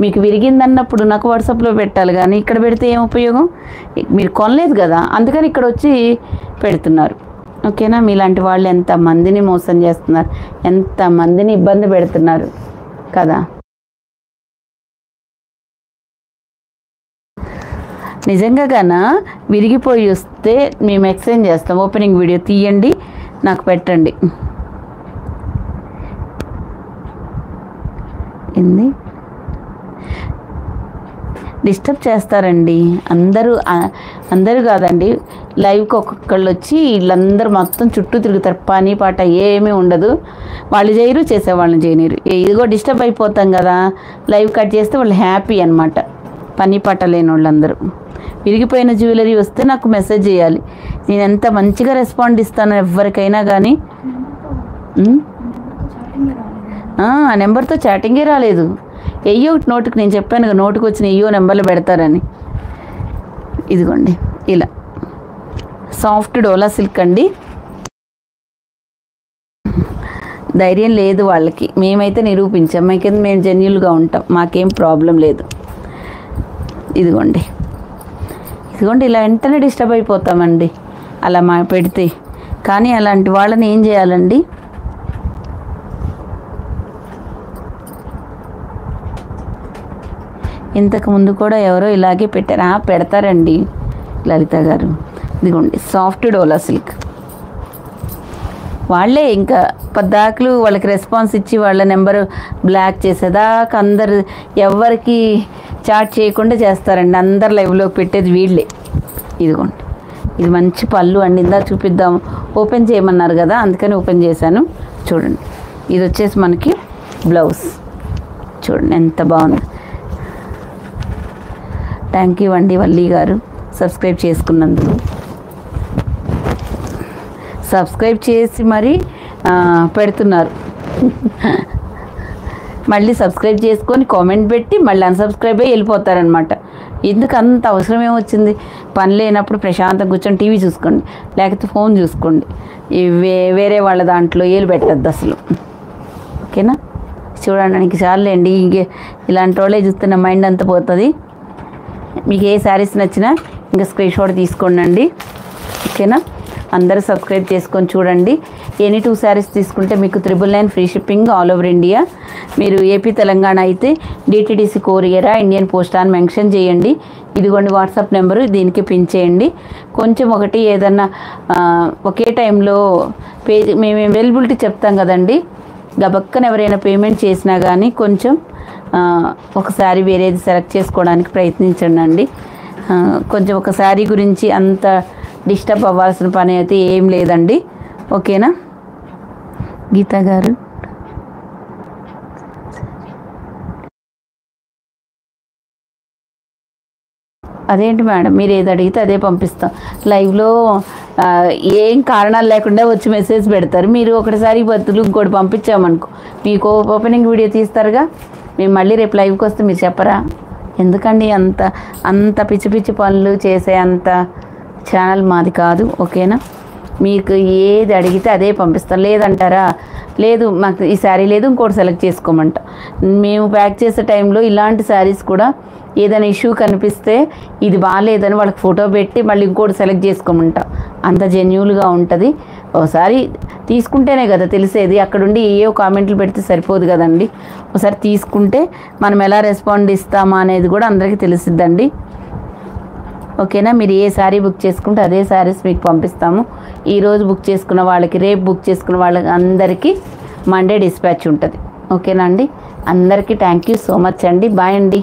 మీకు విరిగిందన్నప్పుడు నాకు వాట్సాప్లో పెట్టాలి, కానీ ఇక్కడ పెడితే ఏం ఉపయోగం? మీరు కొనలేదు కదా, అందుకని ఇక్కడ వచ్చి పెడుతున్నారు. ఓకేనా? మీలాంటి వాళ్ళు ఎంతమందిని మోసం చేస్తున్నారు, ఎంతమందిని ఇబ్బంది పెడుతున్నారు కదా. నిజంగా గానా విరిగిపోయి వస్తే మేము ఎక్స్చేంజ్ చేస్తాం. ఓపెనింగ్ వీడియో తీయండి, నాకు పెట్టండి. ఏంది డిస్టర్బ్ చేస్తారండి అందరూ కాదండి. లైవ్కి ఒక్కొక్కళ్ళు వచ్చి వీళ్ళందరూ మొత్తం చుట్టూ తిరుగుతారు, పని పాట ఏమీ ఉండదు. వాళ్ళు చేయరు, చేసేవాళ్ళని చేయనిరు. ఇదిగో డిస్టర్బ్ అయిపోతాం కదా, లైవ్ కట్ చేస్తే వాళ్ళు హ్యాపీ అనమాట. పని పాట లేని వాళ్ళందరూ. విరిగిపోయిన జ్యువెలరీ వస్తే నాకు మెసేజ్ చేయాలి, నేను ఎంత మంచిగా రెస్పాండ్ ఇస్తాను ఎవరికైనా. కానీ ఆ నెంబర్తో చాటింగే రాలేదు. ఎయ్యో నోటుకు, నేను చెప్పాను కదా నోటుకు వచ్చిన ఎయ్యో నెంబర్లు పెడతారని. ఇదిగోండి ఇలా సాఫ్ట్ డోలా సిల్క్ అండి. ధైర్యం లేదు వాళ్ళకి, మేమైతే నిరూపించాం. మేము జెన్యూన్గా ఉంటాం, మాకేం ప్రాబ్లం లేదు. ఇదిగోండి ఇలా వెంటనే డిస్టర్బ్ అయిపోతామండి అలా పెడితే. కానీ అలాంటి వాళ్ళని ఏం చేయాలండి? ఇంతకుముందు కూడా ఎవరో ఇలాగే పెట్టారు. పెడతారండి లలిత గారు. ఇదిగోండి సాఫ్ట్ డోలా సిల్క్. వాళ్ళే ఇంకా పద్దాకులు వాళ్ళకి రెస్పాన్స్ ఇచ్చి వాళ్ళ నెంబరు బ్లాక్ చేసేదాకా అందరు ఎవరికి చాట్ చేయకుండా చేస్తారండి. అందరు లైవ్లో పెట్టేది వీళ్ళే. ఇదిగోండి ఇది మంచి పళ్ళు అండి. ఇందా చూపిద్దాము, ఓపెన్ చేయమన్నారు కదా అందుకని ఓపెన్ చేశాను. చూడండి ఇది వచ్చేసి మనకి బ్లౌజ్. చూడండి ఎంత బాగుంది. థ్యాంక్ యూ అండి వల్లి గారు సబ్స్క్రైబ్ చేసుకున్నందుకు. సబ్స్క్రైబ్ చేసి మరి పెడుతున్నారు. మళ్ళీ సబ్స్క్రైబ్ చేసుకొని కామెంట్ పెట్టి మళ్ళీ అన్సబ్స్క్రైబ్ అయ్యి వెళ్ళిపోతారనమాట. ఎందుకు అంత అవసరం ఏమొచ్చింది? పని లేనప్పుడు ప్రశాంతంగా కూర్చొని టీవీ చూసుకోండి, లేకపోతే ఫోన్ చూసుకోండి. వేరే వాళ్ళ దాంట్లో ఏలు పెట్టద్దు అసలు. ఓకేనా? చూడడానికి చాలండి. ఇలాంటి వాళ్ళే చూస్తున్న మైండ్ అంతా పోతుంది. మీకు ఏ శారీస్ నచ్చినా ఇంకా స్క్రీన్ షాట్ తీసుకోండి. ఓకేనా? అందరూ సబ్స్క్రైబ్ చేసుకొని చూడండి. ఎనీ 2 శారీస్ తీసుకుంటే మీకు 999 free shipping all over India. మీరు ఏపీ తెలంగాణ అయితే డిటిడిసి కొరియరా ఇండియన్ పోస్ట్ అని మెన్షన్ చేయండి. ఇదిగోండి వాట్సాప్ నెంబరు, దీనికి పిన్ చేయండి. కొంచెం ఒకటి ఏదన్నా ఒకే టైంలో మేము అవైలబిలిటీ చెప్తాం కదండి, గబక్కన ఎవరైనా పేమెంట్ చేసినా కానీ కొంచెం ఒకసారి వేరేది సెలెక్ట్ చేసుకోవడానికి ప్రయత్నించండి. కొంచెం ఒక శారీ గురించి అంత డిస్టర్బ్ అవ్వాల్సిన పని అయితే ఏం లేదండి. ఓకేనా? గీతా గారు అదేంటి మేడం, మీరు ఏది అడిగితే అదే పంపిస్తాం. లైవ్లో ఏం కారణాలు లేకుండా వచ్చి మెసేజ్ పెడతారు. మీరు ఒకటిసారి బతులు ఇంకోటి పంపించామనుకో మీకు ఓపెనింగ్ వీడియో తీస్తారుగా, మేము మళ్ళీ రేపు లైవ్కి వస్తే మీరు చెప్పరా? ఎందుకండి అంత పిచ్చి పిచ్చి పనులు చేసే అంత ఛానల్ మాది కాదు. ఓకేనా? మీకు ఏది అడిగితే అదే పంపిస్తాం. లేదంటారా? లేదు మాకు ఈ శారీ లేదు ఇంకోటి సెలెక్ట్ చేసుకోమంట. మేము ప్యాక్ చేసే టైంలో ఇలాంటి శారీస్ కూడా ఏదైనా ఇష్యూ కనిపిస్తే ఇది బాగాలేదని వాళ్ళకి ఫోటో పెట్టి మళ్ళీ ఇంకోటి సెలెక్ట్ చేసుకోమంటాం. అంత జెన్యూన్గా ఉంటుంది. ఒకసారి తీసుకుంటేనే కదా తెలిసేది. అక్కడుండి ఏవో కామెంట్లు పెడితే సరిపోదు కదండి. ఒకసారి తీసుకుంటే మనం ఎలా రెస్పాండ్ ఇస్తామా అనేది కూడా అందరికీ తెలిసిద్దండి. ఓకేనా? మీరు ఏ శారీ బుక్ చేసుకుంటే అదే శారీస్ మీకు పంపిస్తాము. ఈరోజు బుక్ చేసుకున్న వాళ్ళకి, రేపు బుక్ చేసుకున్న వాళ్ళకి అందరికీ మండే డిస్పాచ్ ఉంటుంది. ఓకేనా అండి? అందరికీ థ్యాంక్ యూ సో మచ్ అండి. బాయ్ అండి.